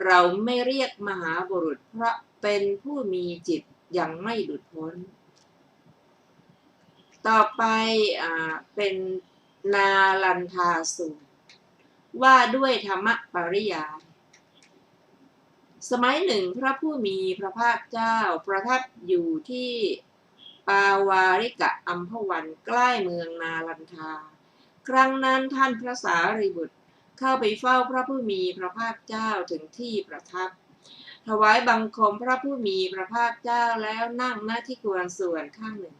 เราไม่เรียกมหาบุรุษเพราะเป็นผู้มีจิตยังไม่หลุดพ้นต่อไปเป็นนาลันทาสูตรว่าด้วยธรรมปริยายสมัยหนึ่งพระผู้มีพระภาคเจ้าประทับอยู่ที่ปาวาริกะอัมพวันใกล้เมืองนาลันทาครั้งนั้นท่านพระสารีบุตรเข้าไปเฝ้าพระผู้มีพระภาคเจ้าถึงที่ประทับถวายบังคมพระผู้มีพระภาคเจ้าแล้วนั่งณที่ควรส่วนข้างหนึ่ง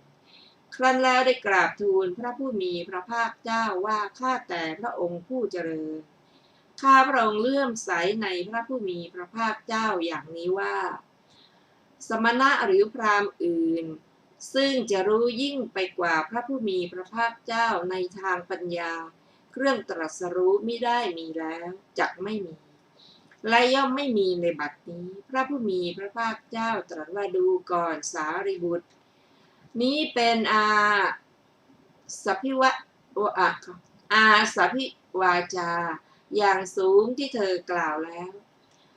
ครั้นแล้วได้กราบทูลพระผู้มีพระภาคเจ้าว่าข้าแต่พระองค์ผู้เจริญข้าพระองค์เลื่อมใสในพระผู้มีพระภาคเจ้าอย่างนี้ว่าสมณะหรือพราหมณ์อื่นซึ่งจะรู้ยิ่งไปกว่าพระผู้มีพระภาคเจ้าในทางปัญญาเครื่องตรัสรู้มิได้มีแล้วจักไม่มีและย่อมไม่มีในบัดนี้พระผู้มีพระภาคเจ้าตรัสว่าดูก่อนสารีบุตร นี้เป็นสัพพิวะอาสัพพิวาจาอย่างสูงที่เธอกล่าวแล้ว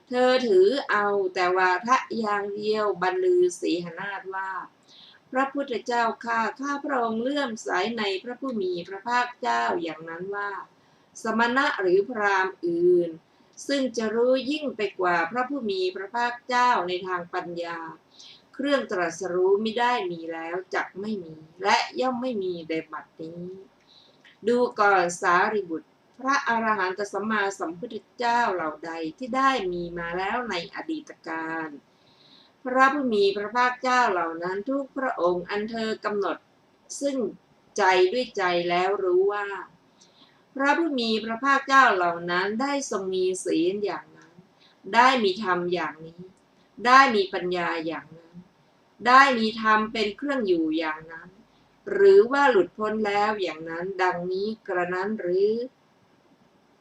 เธอถือเอาแต่วาทะอย่างเดียวบรรลือสีหนาฏว่าพระพุทธเจ้าข้าพระองค์เลื่อมใสในพระผู้มีพระภาคเจ้าอย่างนั้นว่าสมณะหรือพราหมณ์อื่นซึ่งจะรู้ยิ่งไปกว่าพระผู้มีพระภาคเจ้าในทางปัญญาเครื่องตรัสรู้มิได้มีแล้วจักไม่มีและย่อมไม่มีในบัดนี้ดูก่อนสารีบุตรพระอรหันตสัมมาสัมพุทธเจ้าเหล่าใดที่ได้มีมาแล้วในอดีตการพระผู้มีพระภาคเจ้าเหล่านั้นทุกพระองค์อันเธอกำหนดซึ่งใจด้วยใจแล้วรู้ว่าพระผู้มีพระภาคเจ้าเหล่านั้นได้ทรงมีศีลอย่างนั้นได้มีธรรมอย่างนี้ได้มีปัญญาอย่างนั้นได้มีธรรมเป็นเครื่องอยู่อย่างนั้นหรือว่าหลุดพ้นแล้วอย่างนั้นดังนี้กระนั้นหรือ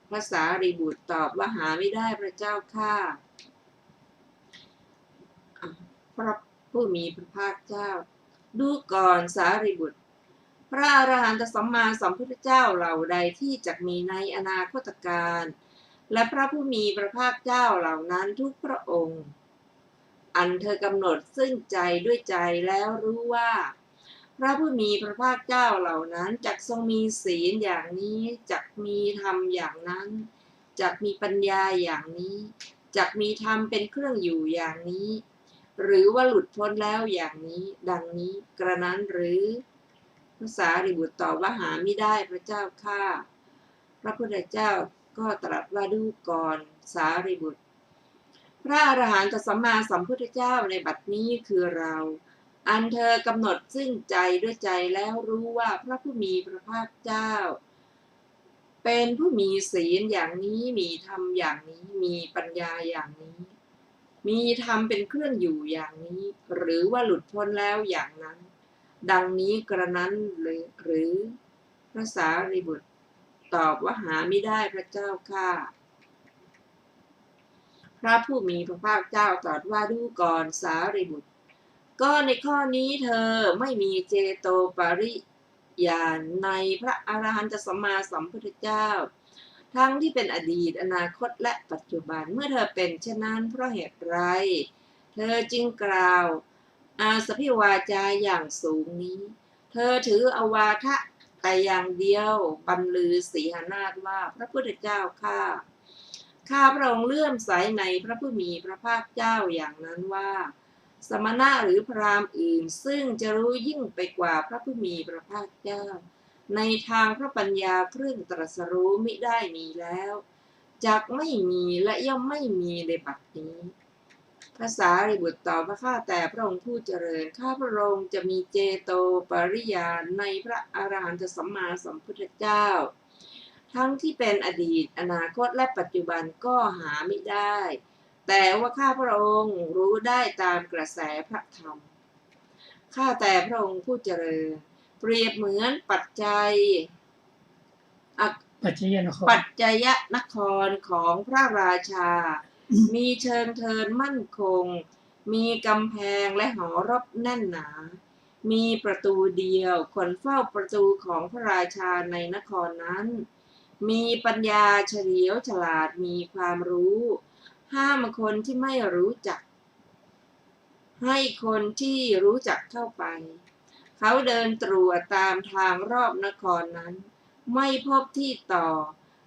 พระสารีบุตรตอบว่าหาไม่ได้พระเจ้าข้าพระผู้มีพระภาคเจ้าดูก่อนสารีบุตรพระอรหันตสัมมาสัมพุทธเจ้าเหล่าใดที่จะมีในอนาคตการและพระผู้มีพระภาคเจ้าเหล่านั้นทุกพระองค์อันเธอกำหนดซึ่งใจด้วยใจแล้วรู้ว่าพระผู้มีพระภาคเจ้าเหล่านั้นจักทรงมีศีลอย่างนี้จักมีธรรมอย่างนั้นจักมีปัญญาอย่างนี้จักมีธรรมเป็นเครื่องอยู่อย่างนี้หรือว่าหลุดพ้นแล้วอย่างนี้ดังนี้กระนั้นหรือพระสารีบุตรตอบว่าหาไม่ได้พระเจ้าข้าพระพุทธเจ้าก็ตรัสว่าดูก่อนสารีบุตรพระอรหันตสัมมาสัมพุทธเจ้าในบัดนี้คือเราอันเธอกำหนดซึ่งใจด้วยใจแล้วรู้ว่าพระผู้มีพระภาคเจ้าเป็นผู้มีศีลอย่างนี้มีธรรมอย่างนี้มีปัญญาอย่างนี้มีธรรมเป็นเครื่องอยู่อย่างนี้หรือว่าหลุดพ้นแล้วอย่างนั้นดังนี้กระนั้นหรือพระสารีบุตรตอบว่าหาไม่ได้พระเจ้าข้าพระผู้มีพระภาคเจ้าตรัสว่าดูก่อนสารีบุตรก็ในข้อนี้เธอไม่มีเจโตปริยานในพระอรหันตสัมมาสัมพุทธเจ้าทั้งที่เป็นอดีตอนาคตและปัจจุบันเมื่อเธอเป็นเช่นนั้นเพราะเหตุไรเธอจึงกล่าวอาสพิวาจาอย่างสูงนี้เธอถืออวาทะแต่อย่างเดียวบรรลือสีหนาฏว่าพระพุทธเจ้าข้าพระองค์เลื่อมใสในพระผู้มีพระภาคเจ้าอย่างนั้นว่าสมณะหรือพราหมณ์อื่นซึ่งจะรู้ยิ่งไปกว่าพระผู้มีพระภาคเจ้าในทางพระปัญญาเครื่องตรัสรู้มิได้มีแล้วจักไม่มีและย่อมไม่มีในบัดนี้พระสารีบุตรตอบว่าข้าแต่พระองค์ผู้เจริญข้าพระองค์จะมีเจโตปริยานในพระอรหันตสัมมาสัมพุทธเจ้าทั้งที่เป็นอดีตอนาคตและปัจจุบันก็หาไม่ได้แต่ว่าข้าพระองค์รู้ได้ตามกระแสพระธรรมข้าแต่พระองค์ผู้เจริญเปรียบเหมือนปัจจัยนครของพระราชามีเชิงเทินมั่นคงมีกำแพงและหอรบแน่นหนามีประตูเดียวคนเฝ้าประตูของพระราชาในนครนั้นมีปัญญาเฉลียวฉลาดมีความรู้ห้ามคนที่ไม่รู้จักให้คนที่รู้จักเข้าไปเขาเดินตรวจตามทางรอบนครนั้นไม่พบที่ต่อ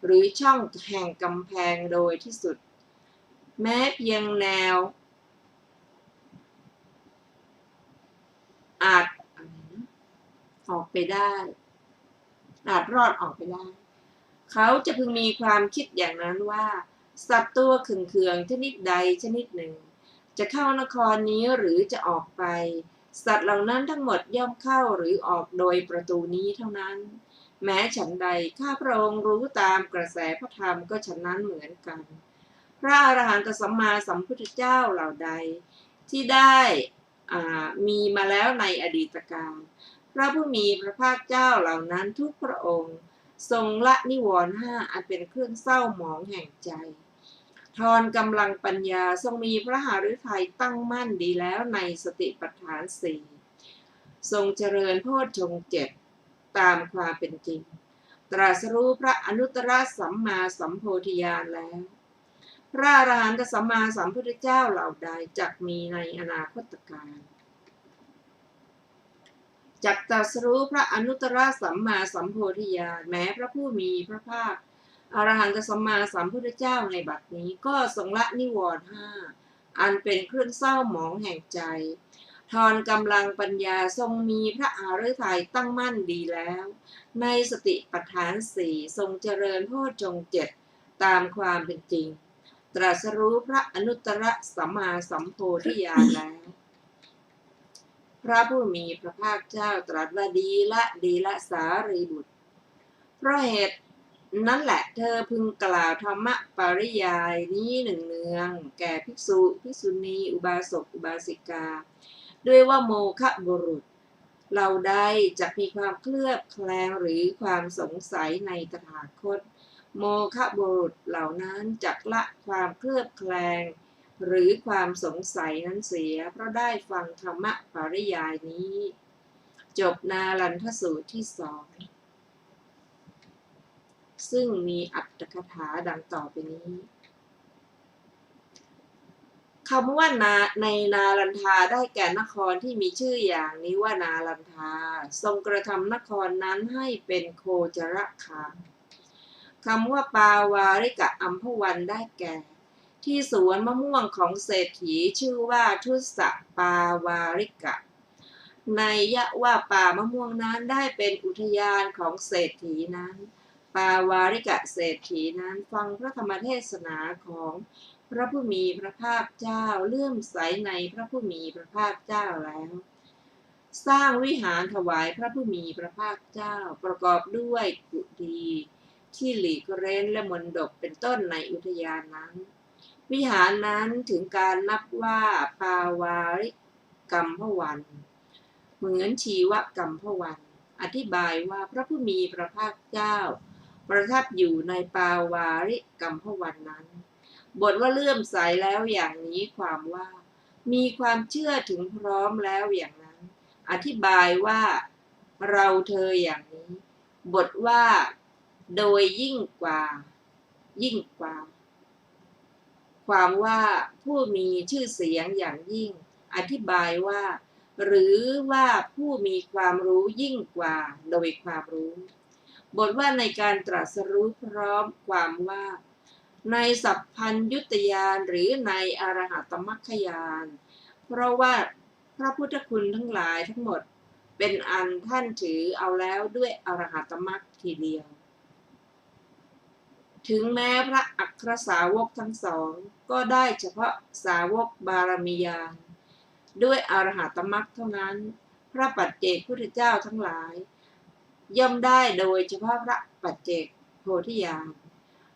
หรือช่องแห่งกำแพงโดยที่สุดแม้เพียงแนวอาจออกไปได้อาจรอดออกไปได้เขาจะพึงมีความคิดอย่างนั้นว่าสัตว์ตัวเขื่องชนิดใดชนิดหนึ่งจะเข้านครนี้หรือจะออกไปสัตว์เหล่านั้นทั้งหมดย่อมเข้าหรือออกโดยประตูนี้เท่านั้นแม้ฉันใดข้าพระองค์รู้ตามกระแสพระธรรมก็ฉะนั้นเหมือนกันพระอรหันตสัมมาสัมพุทธเจ้าเหล่าใดที่ได้มีมาแล้วในอดีตการพระผู้มีพระภาคเจ้าเหล่านั้นทุกพระองค์ทรงละนิวรณ์ห้าอันเป็นเครื่องเศร้าหมองแห่งใจทอนกำลังปัญญาทรงมีพระหฤทัยตั้งมั่นดีแล้วในสติปัฏฐานสี่ ทรงเจริญโพชฌงค์7ตามความเป็นจริงตรัสรู้พระอนุตตรสัมมาสัมโพธิญาณแล้วพระอรหันตสัมมาสัมพุทธเจ้าเหล่าใดจักมีในอนาคตการจักตรัสรู้พระอนุตตรสัมมาสัมโพธิญาณแม้พระผู้มีพระภาคอรหันตสัมมาสัมพุทธเจ้าในบัดนี้ก็ทรงละนิวรณ์5อันเป็นเครื่องเศร้าหมองแห่งใจทอนกำลังปัญญาทรงมีพระหฤทัยตั้งมั่นดีแล้วในสติปัฏฐาน4ทรงเจริญโพชฌงค์7ตามความเป็นจริงตรัสรู้พระอนุตตรสัมมาสัมโพธิญาณแล้วพระผู้มีพระภาคเจ้าตรัสว่าดีละสารีบุตรเพราะเหตุนั่นแหละเธอพึงกล่าวธรรมปริยายนี้เนืองๆแก่ภิกษุภิกษุณีอุบาสกอุบาสิกาด้วยว่าโมฆะบุรุษเราได้จะมีความเคลือบแคลงหรือความสงสัยในตถาคตโมฆะบุรุษเหล่านั้นจักละความเคลือบแคลงหรือความสงสัยนั้นเสียเพราะได้ฟังธรรมปริยายนี้จบนาลันทสูตรที่2ซึ่งมีอัตถกถาดังต่อไปนี้คำว่าในนาลันทาได้แก่นครที่มีชื่ออย่างนี้ว่านาลันทาทรงกระทำนครนั้นให้เป็นโคจรคามคำว่าปาวาริกะอัมพวันได้แก่ที่สวนมะม่วงของเศรษฐีชื่อว่าทุสสะปาวาริกะในยะว่าป่ามะม่วงนั้นได้เป็นอุทยานของเศรษฐีนั้นปาวาริกะเศรษฐีนั้นฟังพระธรรมเทศนาของพระผู้มีพระภาคเจ้าเลื่อมใสในพระผู้มีพระภาคเจ้าแล้วสร้างวิหารถวายพระผู้มีพระภาคเจ้าประกอบด้วยกุฏิที่หลีกเร้นและมณฑปเป็นต้นในอุทยานนั้นวิหารนั้นถึงการนับว่าปาวาริกัมพวันเหมือนชีวกัมพวันอธิบายว่าพระผู้มีพระภาคเจ้าประทับอยู่ในปาวาริกัมพวันนั้นบทว่าเลื่อมใสแล้วอย่างนี้ความว่ามีความเชื่อถึงพร้อมแล้วอย่างนั้นอธิบายว่าเราเธออย่างนี้บทว่าโดยยิ่งกว่าความว่าผู้มีชื่อเสียงอย่างยิ่งอธิบายว่าหรือว่าผู้มีความรู้ยิ่งกว่าโดยความรู้บทว่าในการตรัสรู้พร้อมความว่าในสัพพัญญุตญาณหรือในอรหัตมรรคญาณเพราะว่าพระพุทธคุณทั้งหลายทั้งหมดเป็นอันท่านถือเอาแล้วด้วยอรหัตมรรคทีเดียวถึงแม้พระอัครสาวกทั้งสองก็ได้เฉพาะสาวกบารมีญาณด้วยอรหัตมรรคเท่านั้นพระปัจเจกพุทธเจ้าทั้งหลายย่อมได้โดยเฉพาะพระปัจเจกโพธิญาณ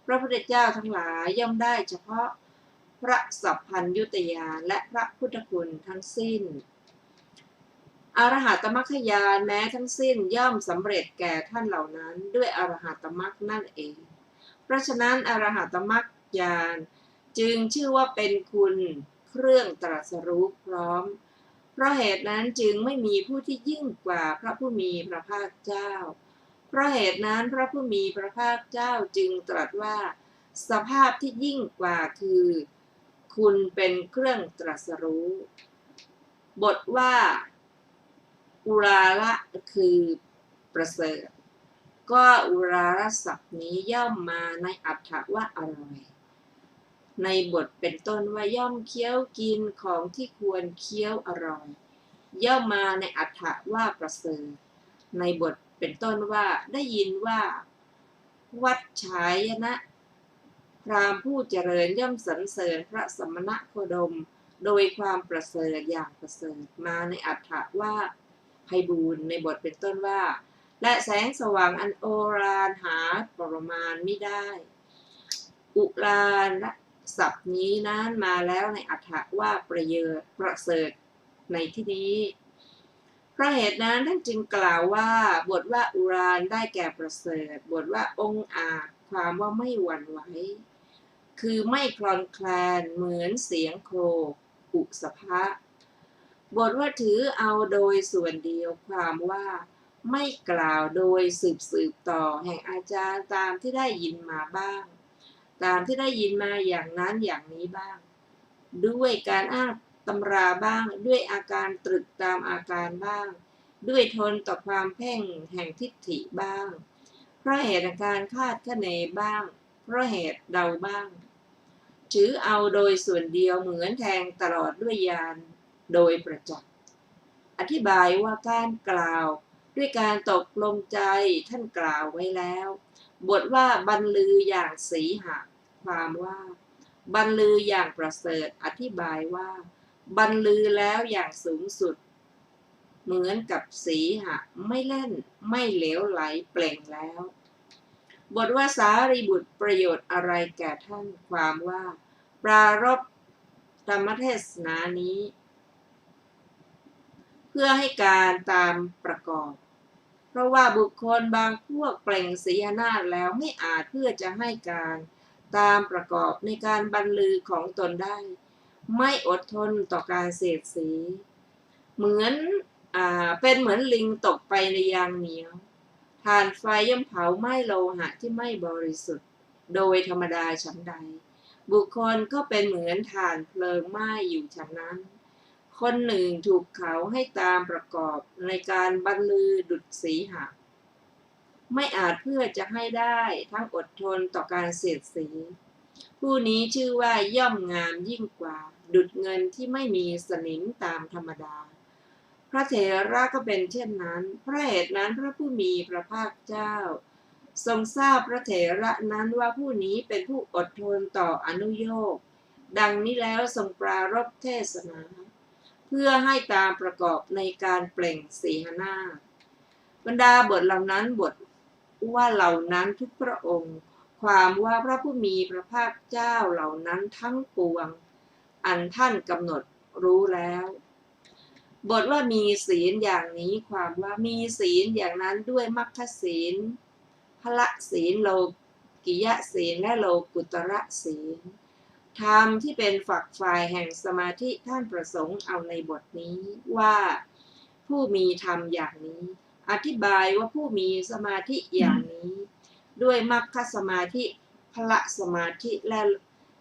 พระพุทธเจ้าทั้งหลายย่อมได้เฉพาะพระสัพพัญญุตญาณและพระพุทธคุณทั้งสิ้นอรหัตมรรคญาณแม้ทั้งสิ้นย่อมสำเร็จแก่ท่านเหล่านั้นด้วยอรหัตมรรคนั่นเองเพราะฉะนั้นอรหัตมรรคญาณจึงชื่อว่าเป็นคุณเครื่องตรัสรู้พร้อมเพราะเหตุนั้นจึงไม่มีผู้ที่ยิ่งกว่าพระผู้มีพระภาคเจ้าเพราะเหตุนั้นพระผู้มีพระภาคเจ้าจึงตรัสว่าสภาพที่ยิ่งกว่าคือคุณเป็นเครื่องตรัสรู้บทว่าอุราละคือประเสริฐก็อุราละศัพท์นี้ย่อมมาในอรรถะว่าอร่อยในบทเป็นต้นว่าย่อมเคี้ยวกินของที่ควรเคี้ยวอร่อยย่อมมาในอรรถะว่าประเสริฐในบทเป็นต้นว่าได้ยินว่าวัดฉายนะพราหมณ์ผู้เจริญย่อมสรรเสริญพระสมณโคดมโดยความประเสริฐอย่างประเสริฐมาในอรรถะว่าไพบูลย์ในบทเป็นต้นว่าและแสงสว่างอันโอฬารหาประมาณไม่ได้อุราละศัพท์นี้นั้นมาแล้วในอรรถะว่าประเสริฐในที่นี้เพราะเหตุนั้นท่านจึงกล่าวว่าบทว่าอุรานได้แก่ประเสริฐบทว่าองค์อาจความว่าไม่หวั่นไหวคือไม่คลอนแคลนเหมือนเสียงโคอุสภะ บทว่าถือเอาโดยส่วนเดียวความว่าไม่กล่าวโดยสืบต่อแห่งอาจารย์ตามที่ได้ยินมาบ้างตามที่ได้ยินมาอย่างนั้นอย่างนี้บ้างด้วยการอ้างตำราบ้างด้วยอาการตรึกตามอาการบ้างด้วยทนต่อความเพ่งแห่งทิฏฐิบ้างเพราะเหตุการคาดคะเนบ้างเพราะเหตุเดาบ้างถือเอาโดยส่วนเดียวเหมือนแทงตลอดด้วยญาณโดยประจักษ์อธิบายว่าการกล่าวด้วยการตกลงใจท่านกล่าวไว้แล้วบทว่าบรรลืออย่างสีหะความว่าบรรลืออย่างประเสริฐอธิบายว่าบรรลือแล้วอย่างสูงสุดเหมือนกับสีหะไม่เล่นไม่เหลวไหลเปล่งแล้วบทว่าสารีบุตรประโยชน์อะไรแก่ท่านความว่าปรารภธรรมเทศนานี้เพื่อให้การตามประกอบเพราะว่าบุคคลบางพวกเปล่งสีหนาฏแล้วไม่อาจเพื่อจะให้การตามประกอบในการบรรลือของตนได้ไม่อดทนต่อการเสพสีเหมือนเป็นเหมือนลิงตกไปในยางเหนียวถ่านไฟย่อมเผาไหม้โลหะที่ไม่บริสุทธิ์โดยธรรมดาฉันใดบุคคลก็เป็นเหมือนถ่านเพลิงไหม้อยู่ฉะนั้นคนหนึ่งถูกเขาให้ตามประกอบในการบรรลือดุจสีหะไม่อาจเพื่อจะให้ได้ทั้งอดทนต่อการเสียดสีผู้นี้ชื่อว่าย่อมงามยิ่งกว่าดุจเงินที่ไม่มีสนิมตามธรรมดาพระเถระก็เป็นเช่นนั้นเพราะเหตุนั้นพระผู้มีพระภาคเจ้าทรงทราบพระเถระนั้นว่าผู้นี้เป็นผู้อดทนต่ออนุโยคดังนี้แล้วทรงปรารภเทศนาเพื่อให้ตามประกอบในการเปล่งสีหนาฏบรรดาบทเหล่านั้นบทว่าเหล่านั้นทุกพระองค์ความว่าพระผู้มีพระภาคเจ้าเหล่านั้นทั้งปวงอันท่านกำหนดรู้แล้วบทว่ามีศีลอย่างนี้ความว่ามีศีลอย่างนั้นด้วยมรรคศีลพละศีลโลกิยศีลและโลกุตระศีลธรรมที่เป็นฝักฝ่ายแห่งสมาธิท่านประสงค์เอาในบทนี้ว่าผู้มีธรรมอย่างนี้อธิบายว่าผู้มีสมาธิอย่างนี้ด้วยมรรคสมาธิพละสมาธิและ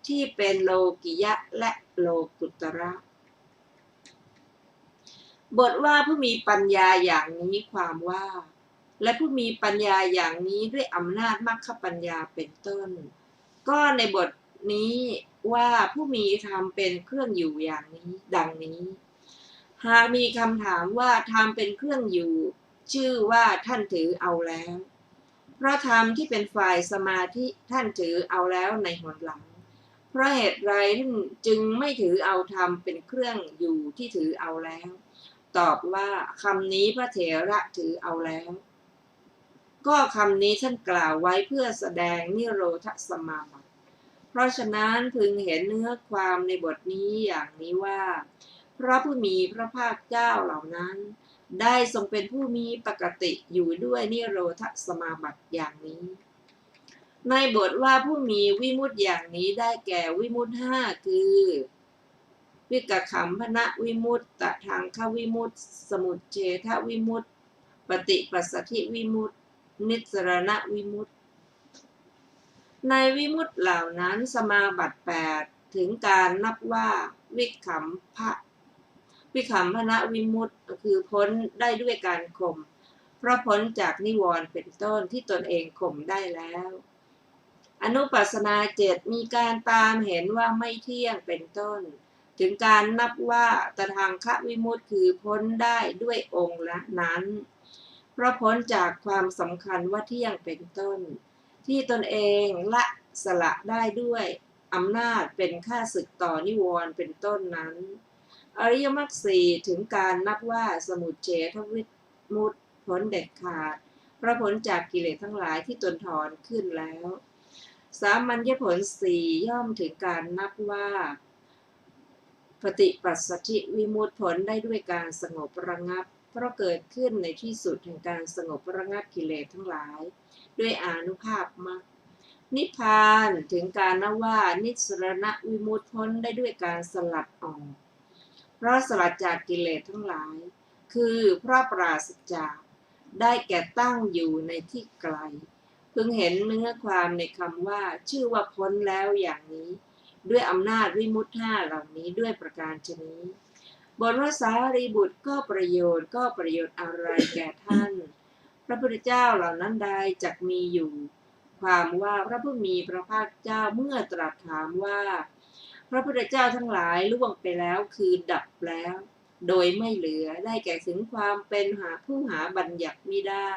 ที่เป็นโลกิยะและโลกุตระบทว่าผู้มีปัญญาอย่างนี้ความว่าและผู้มีปัญญาอย่างนี้ด้วยอำนาจมรรคปัญญาเป็นต้นก็ในบทนี้ว่าผู้มีธรรมเป็นเครื่องอยู่อย่างนี้ดังนี้หากมีคำถามว่าธรรมเป็นเครื่องอยู่ชื่อว่าท่านถือเอาแล้วเพราะธรรมที่เป็นฝ่ายสมาธิท่านถือเอาแล้วในหนหลังเพราะเหตุไรท่านจึงไม่ถือเอาธรรมเป็นเครื่องอยู่ที่ถือเอาแล้วตอบว่าคำนี้พระเถระถือเอาแล้วก็คำนี้ท่านกล่าวไว้เพื่อแสดงนิโรธสมาบัติเพราะฉะนั้นพึงเห็นเนื้อความในบทนี้อย่างนี้ว่าพระผู้มีพระภาคเจ้าเหล่านั้นได้ทรงเป็นผู้มีปกติอยู่ด้วยนิโรธสมาบัติอย่างนี้ในบทว่าผู้มีวิมุตติอย่างนี้ได้แก่วิมุตติห้าคือวิกขัมภณวิมุตติตทังควิมุตติสมุจเฉทวิมุตติปฏิปัสสธิวิมุตตินิสรณวิมุตติในวิมุตติเหล่านั้นสมาบัติ8ถึงการนับว่าวิคัมภณวิมุตติคือพ้นได้ด้วยการข่มเพราะพ้นจากนิวรณ์เป็นต้นที่ตนเองข่มได้แล้วอนุปัสสนา7มีการตามเห็นว่าไม่เที่ยงเป็นต้นถึงการนับว่าตทังควิมุตติคือพ้นได้ด้วยองค์ละนั้นเพราะพ้นจากความสำคัญว่าเที่ยงเป็นต้นที่ตนเองละสละได้ด้วยอำนาจเป็นข้าศึกต่อนิวรณ์เป็นต้นนั้นอริยมรรค4ถึงการนับว่าสมุจเฉทวิมุตติพ้นเด็ดขาดเพราะพ้นจากกิเลสทั้งหลายที่ตนถอนขึ้นแล้วสามัญญผล4ย่อมถึงการนับว่าปฏิปัสสธิวิมุตติผลได้ด้วยการสงบระงับเพราะเกิดขึ้นในที่สุดแห่งการสงบระงับกิเลสทั้งหลายด้วยอานุภาพมรรคนิพพานถึงการนับว่านิสรณวิมุตติพ้นได้ด้วยการสลัดออกเพ เพราะสลัดจากกิเลสทั้งหลาย คือเพราะปราศจากได้แก่ตั้งอยู่ในที่ไกล พึงเห็นเนื้อความในคำว่าชื่อว่าพ้นแล้วอย่างนี้ ด้วยอำนาจวิมุตติห้าเหล่านี้ด้วยประการชนี้บทว่าสารีบุตรก็ประโยชน์อะไรแก่ท่าน พระพุทธเจ้าเหล่านั้นใดจักมีอยู่ ความว่าพระผู้มีพระภาคเจ้าเมื่อตรัสถามว่า พระพุทธเจ้าทั้งหลายล่วงไปแล้วคือดับแล้ว โดยไม่เหลือได้แก่ถึงความเป็นผู้หาบัญญัติมิได้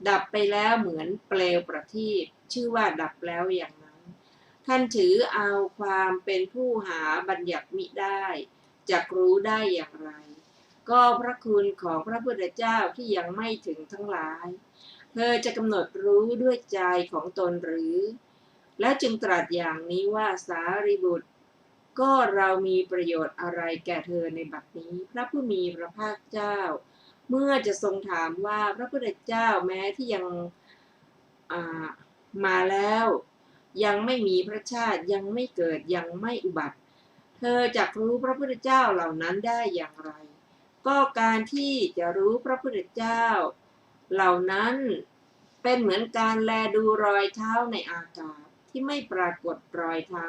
ดับไปแล้วเหมือนเปลวประทีปชื่อว่าดับแล้วอย่างนั้น ท่านถือเอาความเป็นผู้หาบัญญัติมิได้จักรู้ได้อย่างไร ก็พระคุณของพระพุทธเจ้าที่ยังไม่ถึงทั้งหลาย เธอจะกำหนดรู้ด้วยใจของตนหรือ และจึงตรัสอย่างนี้ว่าสารีบุตรก็เรามีประโยชน์อะไรแก่เธอในบัดนี้ พระผู้มีพระภาคเจ้า เมื่อจะทรงถามว่าพระพุทธเจ้าแม้ที่ยังมาแล้วยังไม่มีพระชาติยังไม่เกิดยังไม่อุบัติ เธอจักรู้พระพุทธเจ้าเหล่านั้นได้อย่างไร ก็การที่จะรู้พระพุทธเจ้าเหล่านั้นเป็นเหมือนการแลดูรอยเท้าในอากาศที่ไม่ปรากฏรอยเท้า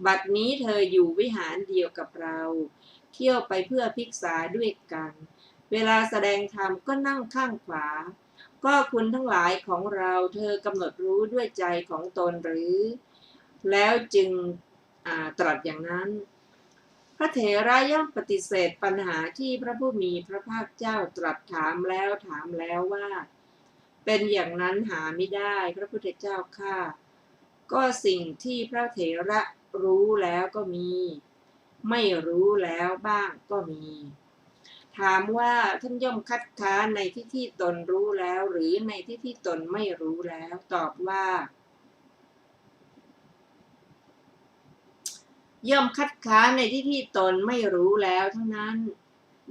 บัดนี้เธออยู่วิหารเดียวกับเราเที่ยวไปเพื่อภิกษาด้วยกันเวลาแสดงธรรมก็นั่งข้างขวาก็คุณทั้งหลายของเราเธอกำหนดรู้ด้วยใจของตนหรือ แล้วจึงตรัสอย่างนั้นพระเถระย่อมปฏิเสธปัญหาที่พระผู้มีพระภาคเจ้าตรัสถามแล้วว่าเป็นอย่างนั้นหาไม่ได้พระพุทธเจ้าข้าก็สิ่งที่พระเถระรู้แล้วก็มีไม่รู้แล้วบ้างก็มีถามว่าท่านย่อมคัดค้านในที่ตนรู้แล้วหรือในที่ตนไม่รู้แล้วตอบว่าย่อมคัดค้านในที่ตนไม่รู้แล้วทั้งนั้น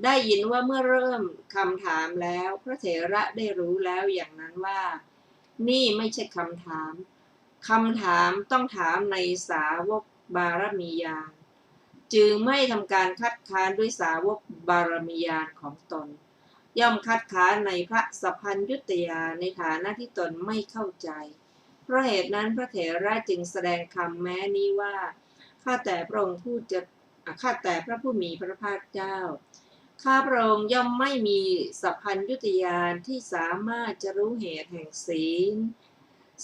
ได้ยินว่าเมื่อเริ่มคำถามแล้วพระเถระได้รู้แล้วอย่างนั้นว่านี่ไม่ใช่คำถามต้องถามในสาวกบารมีญาณจึงไม่ทำการคัดค้านด้วยสาวกบารมีญาณของตนย่อมคัดค้านในพระสัพพัญญุตญาณในฐานะที่ตนไม่เข้าใจเพราะเหตุนั้นพระเถระจึงแสดงคำแม้นี้ว่าข้าแต่พระองค์ข้าแต่พระผู้มีพระภาคเจ้าข้าพระองค์ย่อมไม่มีสัพพัญญุตญาณที่สามารถจะรู้เหตุแห่งศีล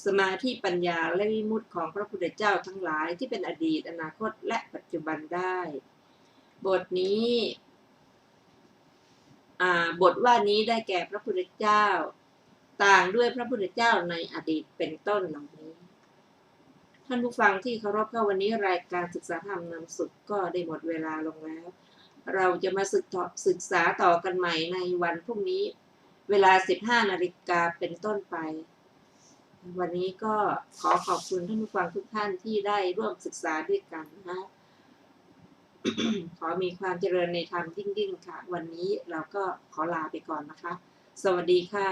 สมาธิปัญญาและวิมุตติของพระพุทธเจ้าทั้งหลายที่เป็นอดีตอนาคตและปัจจุบันได้บทนี้บทว่านี้ได้แก่พระพุทธเจ้าต่างด้วยพระพุทธเจ้าในอดีตเป็นต้นเหล่านี้ท่านผู้ฟังที่เคารพวันนี้รายการศึกษาธรรมนำสุขก็ได้หมดเวลาลงแล้วเราจะมาศึกษาต่อกันใหม่ในวันพรุ่งนี้เวลา 15 นาฬิกาเป็นต้นไปวันนี้ก็ขอขอบคุณท่านผู้ฟังทุกท่านที่ได้ร่วมศึกษาด้วยกันนะ ขอมีความเจริญในธรรมยิ่งๆค่ะวันนี้เราก็ขอลาไปก่อนนะคะสวัสดีค่ะ